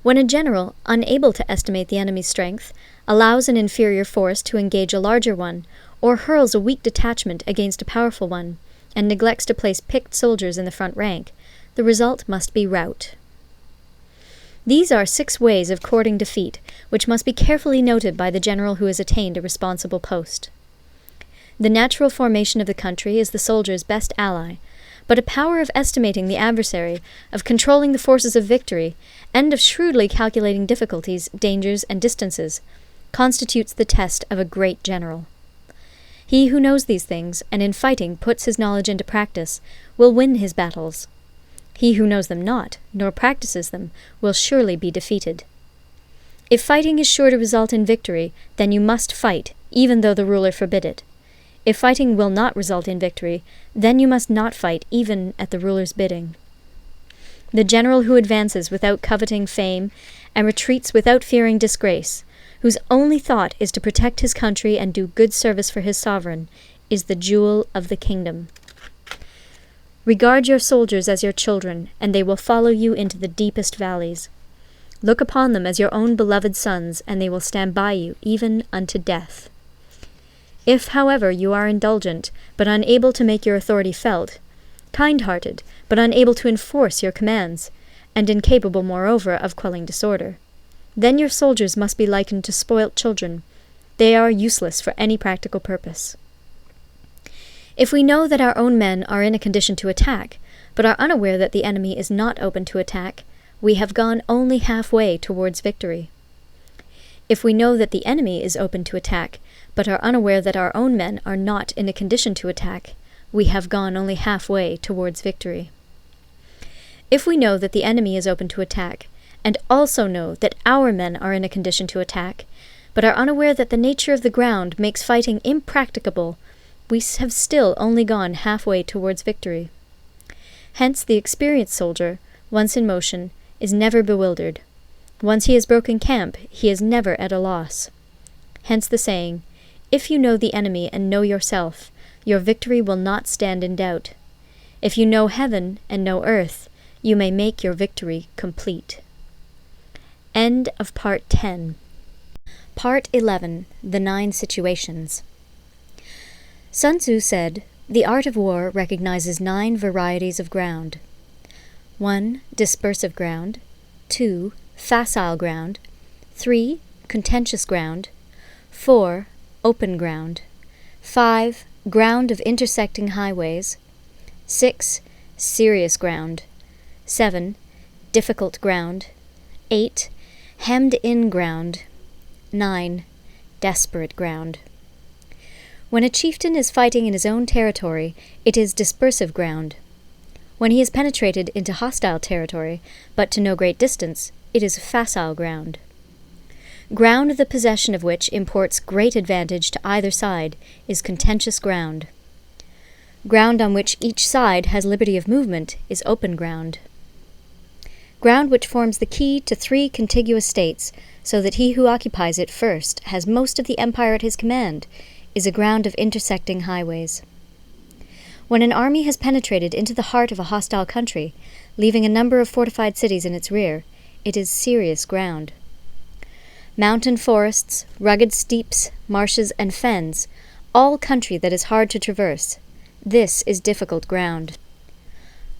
A: When a general, unable to estimate the enemy's strength, allows an inferior force to engage a larger one, or hurls a weak detachment against a powerful one, and neglects to place picked soldiers in the front rank, the result must be rout. These are 6 ways of courting defeat, which must be carefully noted by the general who has attained a responsible post. The natural formation of the country is the soldier's best ally, but a power of estimating the adversary, of controlling the forces of victory, and of shrewdly calculating difficulties, dangers, and distances, constitutes the test of a great general. He who knows these things, and in fighting puts his knowledge into practice, will win his battles. He who knows them not, nor practices them, will surely be defeated. If fighting is sure to result in victory, then you must fight, even though the ruler forbid it. If fighting will not result in victory, then you must not fight even at the ruler's bidding. The general who advances without coveting fame, and retreats without fearing disgrace, whose only thought is to protect his country and do good service for his sovereign, is the jewel of the kingdom. Regard your soldiers as your children, and they will follow you into the deepest valleys. Look upon them as your own beloved sons, and they will stand by you even unto death. If, however, you are indulgent, but unable to make your authority felt, kind-hearted, but unable to enforce your commands, and incapable, moreover, of quelling disorder, then your soldiers must be likened to spoilt children. They are useless for any practical purpose. If we know that our own men are in a condition to attack, but are unaware that the enemy is not open to attack, we have gone only halfway towards victory. If we know that the enemy is open to attack, but are unaware that our own men are not in a condition to attack, we have gone only halfway towards victory. If we know that the enemy is open to attack, and also know that our men are in a condition to attack, but are unaware that the nature of the ground makes fighting impracticable, we have still only gone halfway towards victory. Hence the experienced soldier, once in motion, is never bewildered. Once he has broken camp, he is never at a loss. Hence the saying, "If you know the enemy and know yourself, your victory will not stand in doubt. If you know heaven and know earth, you may make your victory complete." End of Part 10. Part 11. The 9 Situations. Sun Tzu said, "The art of war recognizes 9 varieties of ground. 1. Dispersive ground. 2. Facile ground. 3. Contentious ground. 4. Open ground. 5. Ground of intersecting highways. 6. Serious ground. 7. Difficult ground. 8. Hemmed-in ground. 9. Desperate ground. When a chieftain is fighting in his own territory, it is dispersive ground. When he has penetrated into hostile territory, but to no great distance, it is facile ground. Ground the possession of which imports great advantage to either side is contentious ground. Ground on which each side has liberty of movement is open ground. Ground which forms the key to 3 contiguous states, so that he who occupies it first has most of the empire at his command, is a ground of intersecting highways. When an army has penetrated into the heart of a hostile country, leaving a number of fortified cities in its rear, it is serious ground. Mountain forests, rugged steeps, marshes, and fens, all country that is hard to traverse. This is difficult ground.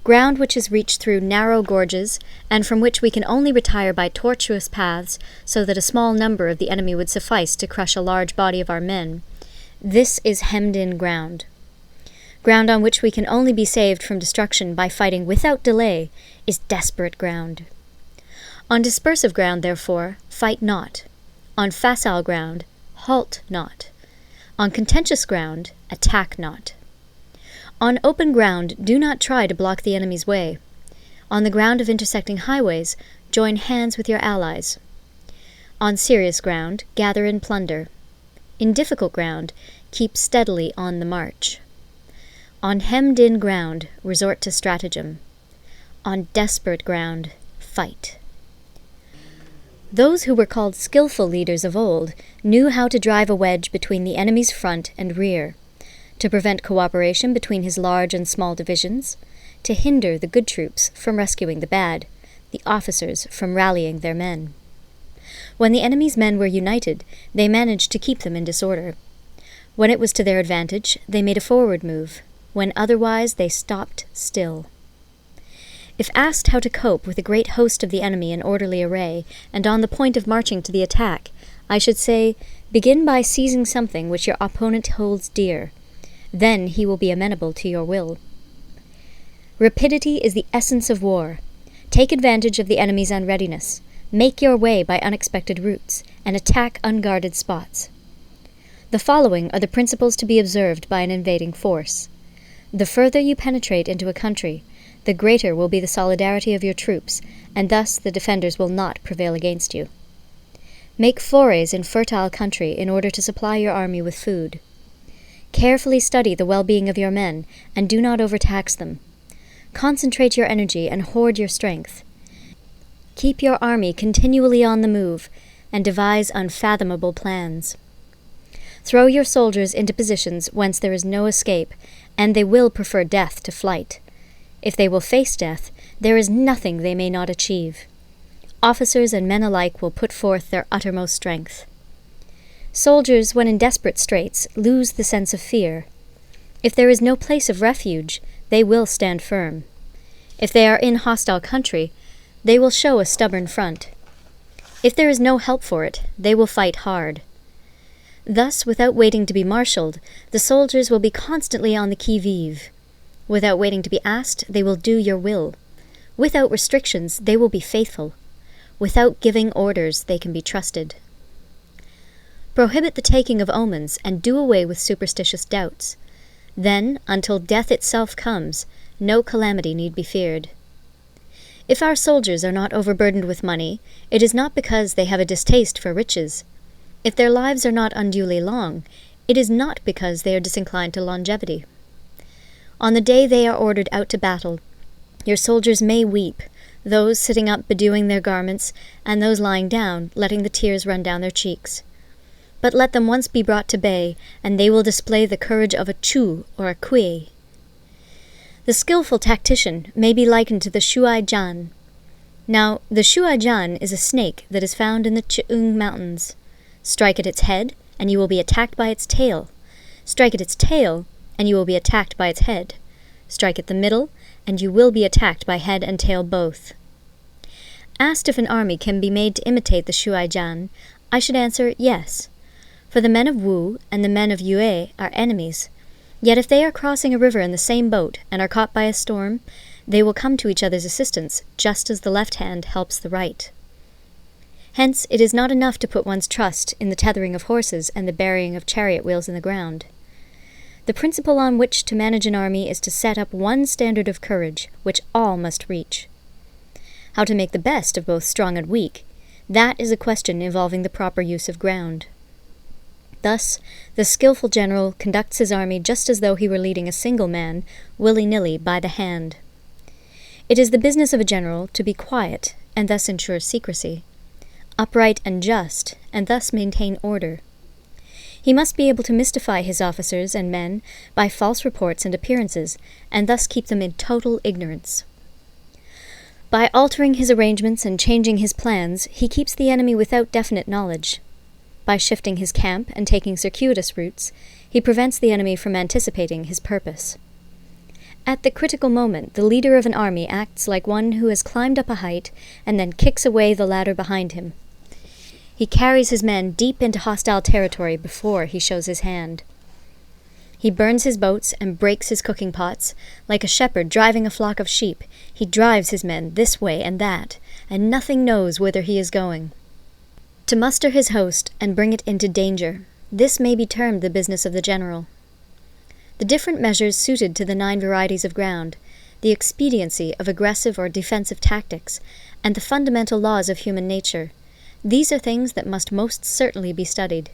A: Ground which is reached through narrow gorges, and from which we can only retire by tortuous paths, so that a small number of the enemy would suffice to crush a large body of our men. This is hemmed-in ground. Ground on which we can only be saved from destruction by fighting without delay is desperate ground. On dispersive ground, therefore, fight not. On facile ground, halt not. On contentious ground, attack not. On open ground, do not try to block the enemy's way. On the ground of intersecting highways, join hands with your allies. On serious ground, gather in plunder. In difficult ground, keep steadily on the march. On hemmed-in ground, resort to stratagem. On desperate ground, fight. Those who were called skillful leaders of old knew how to drive a wedge between the enemy's front and rear, to prevent cooperation between his large and small divisions, to hinder the good troops from rescuing the bad, the officers from rallying their men. When the enemy's men were united, they managed to keep them in disorder. When it was to their advantage, they made a forward move. When otherwise, they stopped still. If asked how to cope with a great host of the enemy in orderly array, and on the point of marching to the attack, I should say, begin by seizing something which your opponent holds dear. Then he will be amenable to your will. Rapidity is the essence of war. Take advantage of the enemy's unreadiness. Make your way by unexpected routes, and attack unguarded spots. The following are the principles to be observed by an invading force. The further you penetrate into a country, the greater will be the solidarity of your troops, and thus the defenders will not prevail against you. Make forays in fertile country in order to supply your army with food. Carefully study the well-being of your men, and do not overtax them. Concentrate your energy and hoard your strength. Keep your army continually on the move, and devise unfathomable plans. Throw your soldiers into positions whence there is no escape, and they will prefer death to flight. If they will face death, there is nothing they may not achieve. Officers and men alike will put forth their uttermost strength. Soldiers, when in desperate straits, lose the sense of fear. If there is no place of refuge, they will stand firm. If they are in hostile country, they will show a stubborn front. If there is no help for it, they will fight hard. Thus, without waiting to be marshaled, the soldiers will be constantly on the qui-vive. Without waiting to be asked, they will do your will. Without restrictions, they will be faithful. Without giving orders, they can be trusted. Prohibit the taking of omens, and do away with superstitious doubts. Then, until death itself comes, no calamity need be feared. If our soldiers are not overburdened with money, it is not because they have a distaste for riches. If their lives are not unduly long, it is not because they are disinclined to longevity. On the day they are ordered out to battle, your soldiers may weep, those sitting up bedewing their garments, and those lying down, letting the tears run down their cheeks. But let them once be brought to bay, and they will display the courage of a Chu or a Kui. The skillful tactician may be likened to the Shuai Jan. Now, the Shuai Jan is a snake that is found in the Cheung Mountains. Strike at its head, and you will be attacked by its tail. Strike at its tail, and you will be attacked by its head. Strike at the middle, and you will be attacked by head and tail both. Asked if an army can be made to imitate the Shuai Jan, I should answer yes. For the men of Wu and the men of Yue are enemies. Yet if they are crossing a river in the same boat and are caught by a storm, they will come to each other's assistance, just as the left hand helps the right. Hence, it is not enough to put one's trust in the tethering of horses and the burying of chariot wheels in the ground. The principle on which to manage an army is to set up one standard of courage, which all must reach. How to make the best of both strong and weak, that is a question involving the proper use of ground. Thus, the skillful general conducts his army just as though he were leading a single man, willy-nilly, by the hand. It is the business of a general to be quiet, and thus ensure secrecy, upright and just, and thus maintain order. He must be able to mystify his officers and men by false reports and appearances, and thus keep them in total ignorance. By altering his arrangements and changing his plans, he keeps the enemy without definite knowledge. By shifting his camp and taking circuitous routes, he prevents the enemy from anticipating his purpose. At the critical moment, the leader of an army acts like one who has climbed up a height and then kicks away the ladder behind him. He carries his men deep into hostile territory before he shows his hand. He burns his boats and breaks his cooking pots. Like a shepherd driving a flock of sheep, he drives his men this way and that, and nothing knows whither he is going. To muster his host and bring it into danger, this may be termed the business of the general. The different measures suited to the 9 varieties of ground, the expediency of aggressive or defensive tactics, and the fundamental laws of human nature, these are things that must most certainly be studied.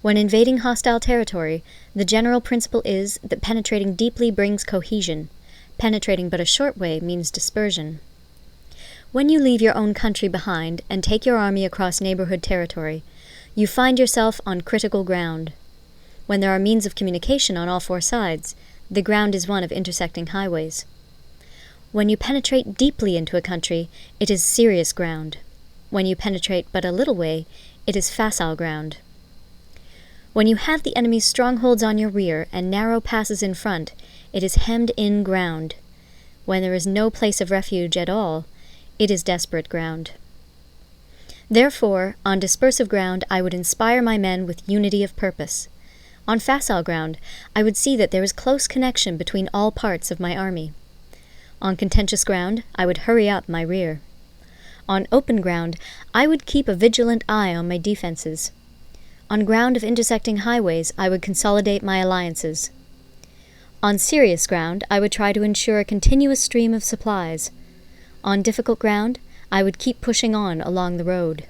A: When invading hostile territory, the general principle is that penetrating deeply brings cohesion. Penetrating but a short way means dispersion. When you leave your own country behind and take your army across neighborhood territory, you find yourself on critical ground. When there are means of communication on all 4 sides, the ground is one of intersecting highways. When you penetrate deeply into a country, it is serious ground. When you penetrate but a little way, it is facile ground. When you have the enemy's strongholds on your rear and narrow passes in front, it is hemmed-in ground. When there is no place of refuge at all, it is desperate ground. Therefore, on dispersive ground, I would inspire my men with unity of purpose. On facile ground, I would see that there is close connection between all parts of my army. On contentious ground, I would hurry up my rear. On open ground, I would keep a vigilant eye on my defenses. On ground of intersecting highways, I would consolidate my alliances. On serious ground, I would try to ensure a continuous stream of supplies. On difficult ground, I would keep pushing on along the road.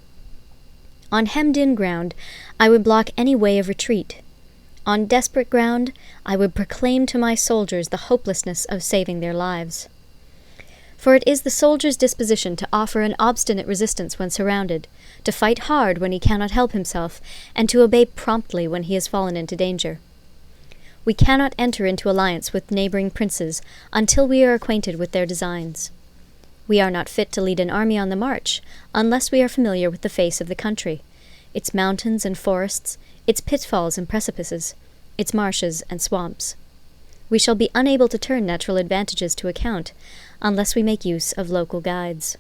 A: On hemmed-in ground, I would block any way of retreat. On desperate ground, I would proclaim to my soldiers the hopelessness of saving their lives. For it is the soldier's disposition to offer an obstinate resistance when surrounded, to fight hard when he cannot help himself, and to obey promptly when he has fallen into danger. We cannot enter into alliance with neighboring princes until we are acquainted with their designs. We are not fit to lead an army on the march unless we are familiar with the face of the country, its mountains and forests, its pitfalls and precipices, its marshes and swamps. We shall be unable to turn natural advantages to account unless we make use of local guides.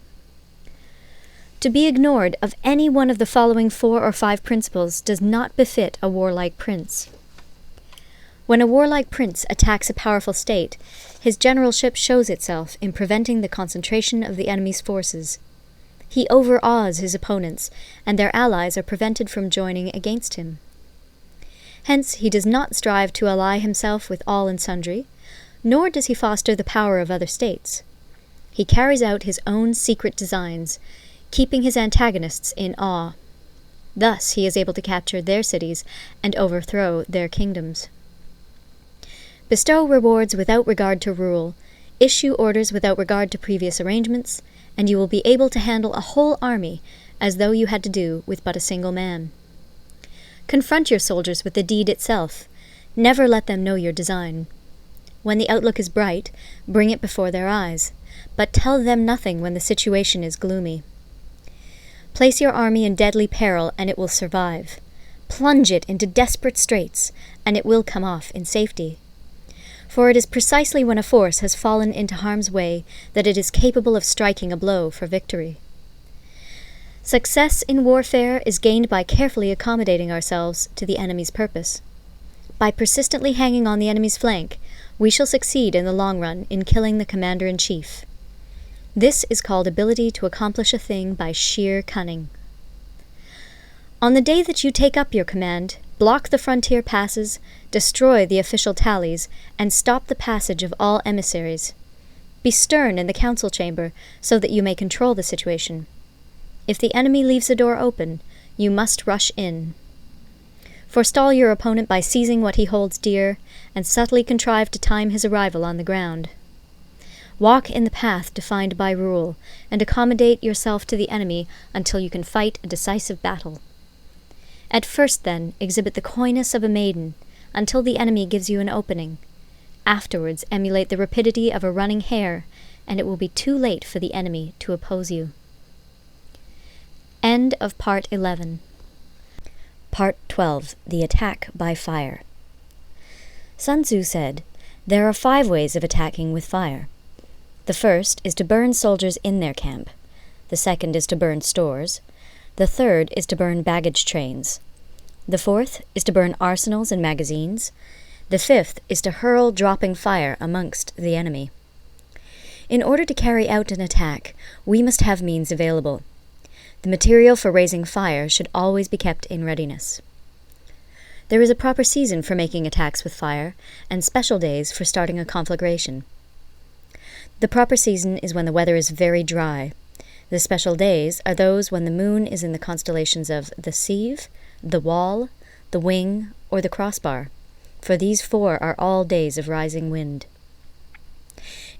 A: To be ignored of any one of the following 4 or 5 principles does not befit a warlike prince. When a warlike prince attacks a powerful state, his generalship shows itself in preventing the concentration of the enemy's forces. He overawes his opponents, and their allies are prevented from joining against him. Hence, he does not strive to ally himself with all and sundry, nor does he foster the power of other states. He carries out his own secret designs, keeping his antagonists in awe. Thus he is able to capture their cities and overthrow their kingdoms. Bestow rewards without regard to rule, issue orders without regard to previous arrangements, and you will be able to handle a whole army as though you had to do with but a single man. Confront your soldiers with the deed itself. Never let them know your design. When the outlook is bright, bring it before their eyes, but tell them nothing when the situation is gloomy. Place your army in deadly peril, and it will survive. Plunge it into desperate straits, and it will come off in safety. For it is precisely when a force has fallen into harm's way that it is capable of striking a blow for victory. Success in warfare is gained by carefully accommodating ourselves to the enemy's purpose. By persistently hanging on the enemy's flank, we shall succeed in the long run in killing the commander-in-chief. This is called ability to accomplish a thing by sheer cunning. On the day that you take up your command, block the frontier passes, destroy the official tallies, and stop the passage of all emissaries. Be stern in the council chamber so that you may control the situation. If the enemy leaves the door open, you must rush in. Forestall your opponent by seizing what he holds dear, and subtly contrive to time his arrival on the ground. Walk in the path defined by rule, and accommodate yourself to the enemy until you can fight a decisive battle. At first, then, exhibit the coyness of a maiden, until the enemy gives you an opening. Afterwards, emulate the rapidity of a running hare, and it will be too late for the enemy to oppose you. End of Part 11. Part 12. The Attack by Fire. Sun Tzu said, "There are 5 ways of attacking with fire. The first is to burn soldiers in their camp. The second is to burn stores. The third is to burn baggage trains. The fourth is to burn arsenals and magazines. The fifth is to hurl dropping fire amongst the enemy." In order to carry out an attack, we must have means available. The material for raising fire should always be kept in readiness. There is a proper season for making attacks with fire, and special days for starting a conflagration. The proper season is when the weather is very dry. The special days are those when the moon is in the constellations of the Sieve, the Wall, the Wing, or the Crossbar, for these 4 are all days of rising wind.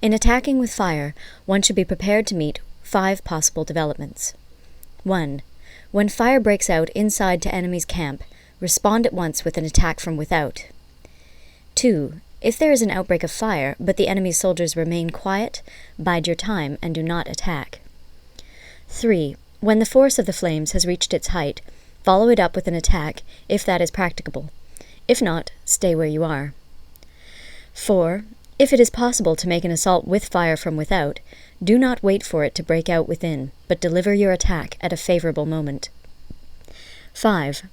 A: In attacking with fire, one should be prepared to meet 5 possible developments. 1. When fire breaks out inside to enemy's camp, respond at once with an attack from without. 2. If there is an outbreak of fire, but the enemy's soldiers remain quiet, bide your time and do not attack. 3. When the force of the flames has reached its height, follow it up with an attack, if that is practicable. If not, stay where you are. 4. If it is possible to make an assault with fire from without, do not wait for it to break out within, but deliver your attack at a favorable moment. 5.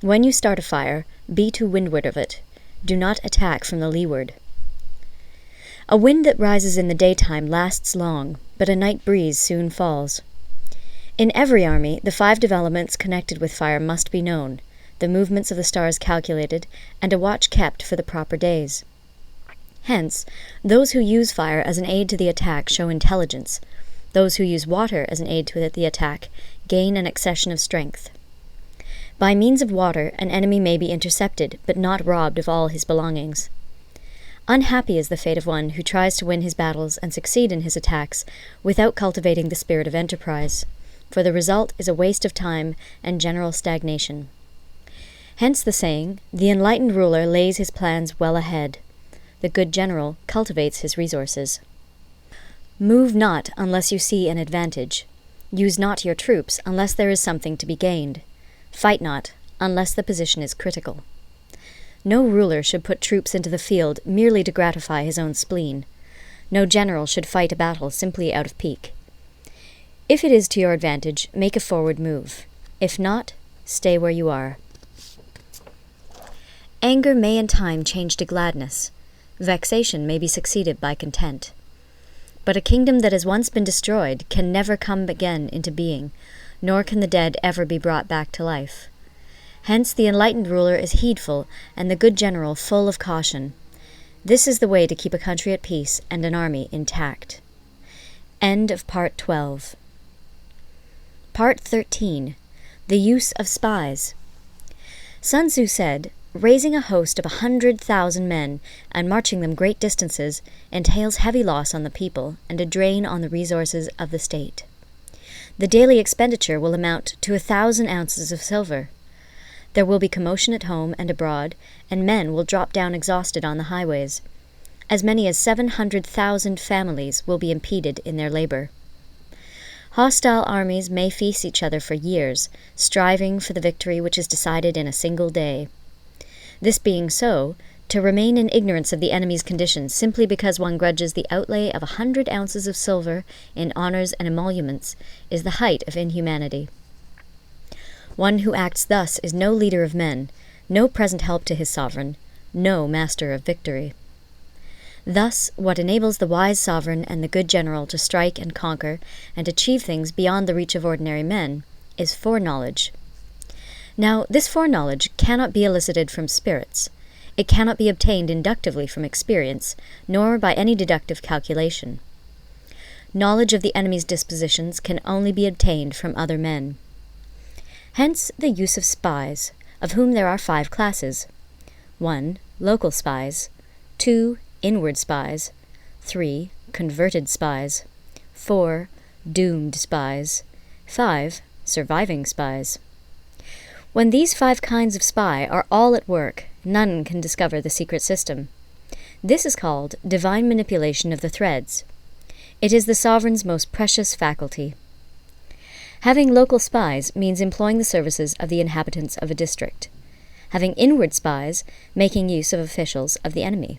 A: When you start a fire, be to windward of it. Do not attack from the leeward. A wind that rises in the daytime lasts long, but a night breeze soon falls. In every army, the 5 developments connected with fire must be known, the movements of the stars calculated, and a watch kept for the proper days. Hence, those who use fire as an aid to the attack show intelligence. Those who use water as an aid to the attack gain an accession of strength. By means of water, an enemy may be intercepted, but not robbed of all his belongings. Unhappy is the fate of one who tries to win his battles and succeed in his attacks without cultivating the spirit of enterprise, for the result is a waste of time and general stagnation. Hence the saying, "The enlightened ruler lays his plans well ahead. The good general cultivates his resources." Move not unless you see an advantage. Use not your troops unless there is something to be gained. Fight not unless the position is critical. No ruler should put troops into the field merely to gratify his own spleen. No general should fight a battle simply out of pique. If it is to your advantage, make a forward move. If not, stay where you are. Anger may in time change to gladness. Vexation may be succeeded by content. But a kingdom that has once been destroyed can never come again into being, nor can the dead ever be brought back to life. Hence the enlightened ruler is heedful, and the good general full of caution. This is the way to keep a country at peace and an army intact. End of Part 12. Part 13. The Use of Spies. Sun Tzu said, "Raising a host of 100,000 men and marching them great distances entails heavy loss on the people and a drain on the resources of the state. The daily expenditure will amount to 1,000 ounces of silver. There will be commotion at home and abroad, and men will drop down exhausted on the highways. As many as 700,000 families will be impeded in their labor. Hostile armies may face each other for years, striving for the victory which is decided in a single day. This being so, to remain in ignorance of the enemy's conditions simply because one grudges the outlay of 100 ounces of silver in honors and emoluments is the height of inhumanity. One who acts thus is no leader of men, no present help to his sovereign, no master of victory. Thus, what enables the wise sovereign and the good general to strike and conquer and achieve things beyond the reach of ordinary men is foreknowledge. Now, this foreknowledge cannot be elicited from spirits. It cannot be obtained inductively from experience, nor by any deductive calculation. Knowledge of the enemy's dispositions can only be obtained from other men. Hence the use of spies, of whom there are 5 classes. 1. Local spies. 2. Inward spies. 3. Converted spies. 4. Doomed spies. 5. Surviving spies. When these 5 kinds of spy are all at work, none can discover the secret system. This is called divine manipulation of the threads. It is the sovereign's most precious faculty. Having local spies means employing the services of the inhabitants of a district. Having inward spies, making use of officials of the enemy.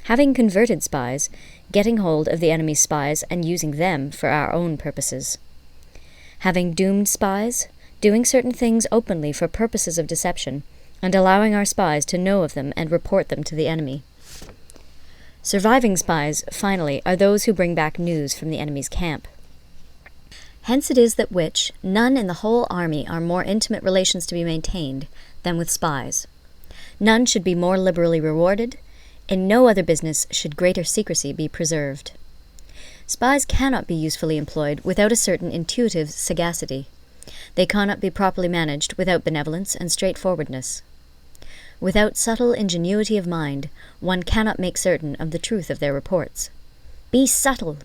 A: Having converted spies, getting hold of the enemy's spies and using them for our own purposes. Having doomed spies, doing certain things openly for purposes of deception, and allowing our spies to know of them and report them to the enemy. Surviving spies, finally, are those who bring back news from the enemy's camp. Hence it is that none in the whole army are more intimate relations to be maintained than with spies. None should be more liberally rewarded. In no other business should greater secrecy be preserved. Spies cannot be usefully employed without a certain intuitive sagacity. They cannot be properly managed without benevolence and straightforwardness. Without subtle ingenuity of mind, one cannot make certain of the truth of their reports. Be subtle,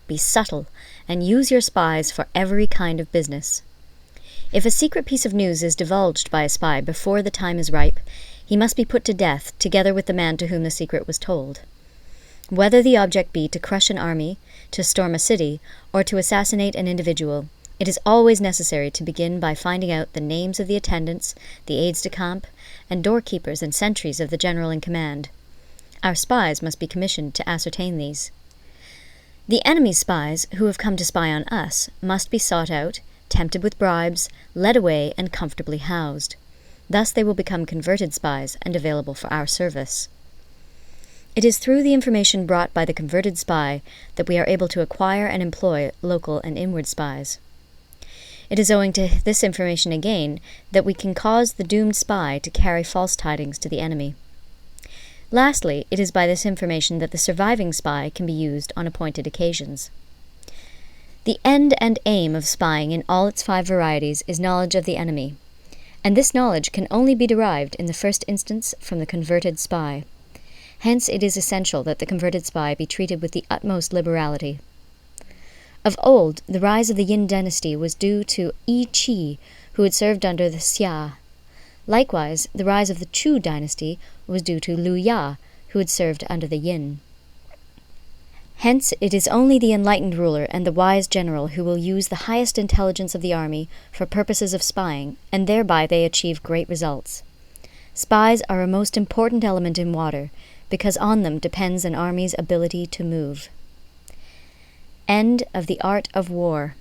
A: and use your spies for every kind of business. If a secret piece of news is divulged by a spy before the time is ripe, he must be put to death together with the man to whom the secret was told. Whether the object be to crush an army, to storm a city, or to assassinate an individual, it is always necessary to begin by finding out the names of the attendants, the aides-de-camp, and doorkeepers and sentries of the general in command. Our spies must be commissioned to ascertain these. The enemy's spies, who have come to spy on us, must be sought out, tempted with bribes, led away, and comfortably housed. Thus they will become converted spies and available for our service. It is through the information brought by the converted spy that we are able to acquire and employ local and inward spies. It is owing to this information again that we can cause the doomed spy to carry false tidings to the enemy. Lastly, it is by this information that the surviving spy can be used on appointed occasions. The end and aim of spying in all its 5 varieties is knowledge of the enemy, and this knowledge can only be derived in the first instance from the converted spy. Hence it is essential that the converted spy be treated with the utmost liberality. Of old, the rise of the Yin dynasty was due to Yi Qi, who had served under the Xia. Likewise, the rise of the Chu dynasty was due to Liu Ya, who had served under the Yin. Hence, it is only the enlightened ruler and the wise general who will use the highest intelligence of the army for purposes of spying, and thereby they achieve great results. Spies are a most important element in water, because on them depends an army's ability to move. End of the Art of War.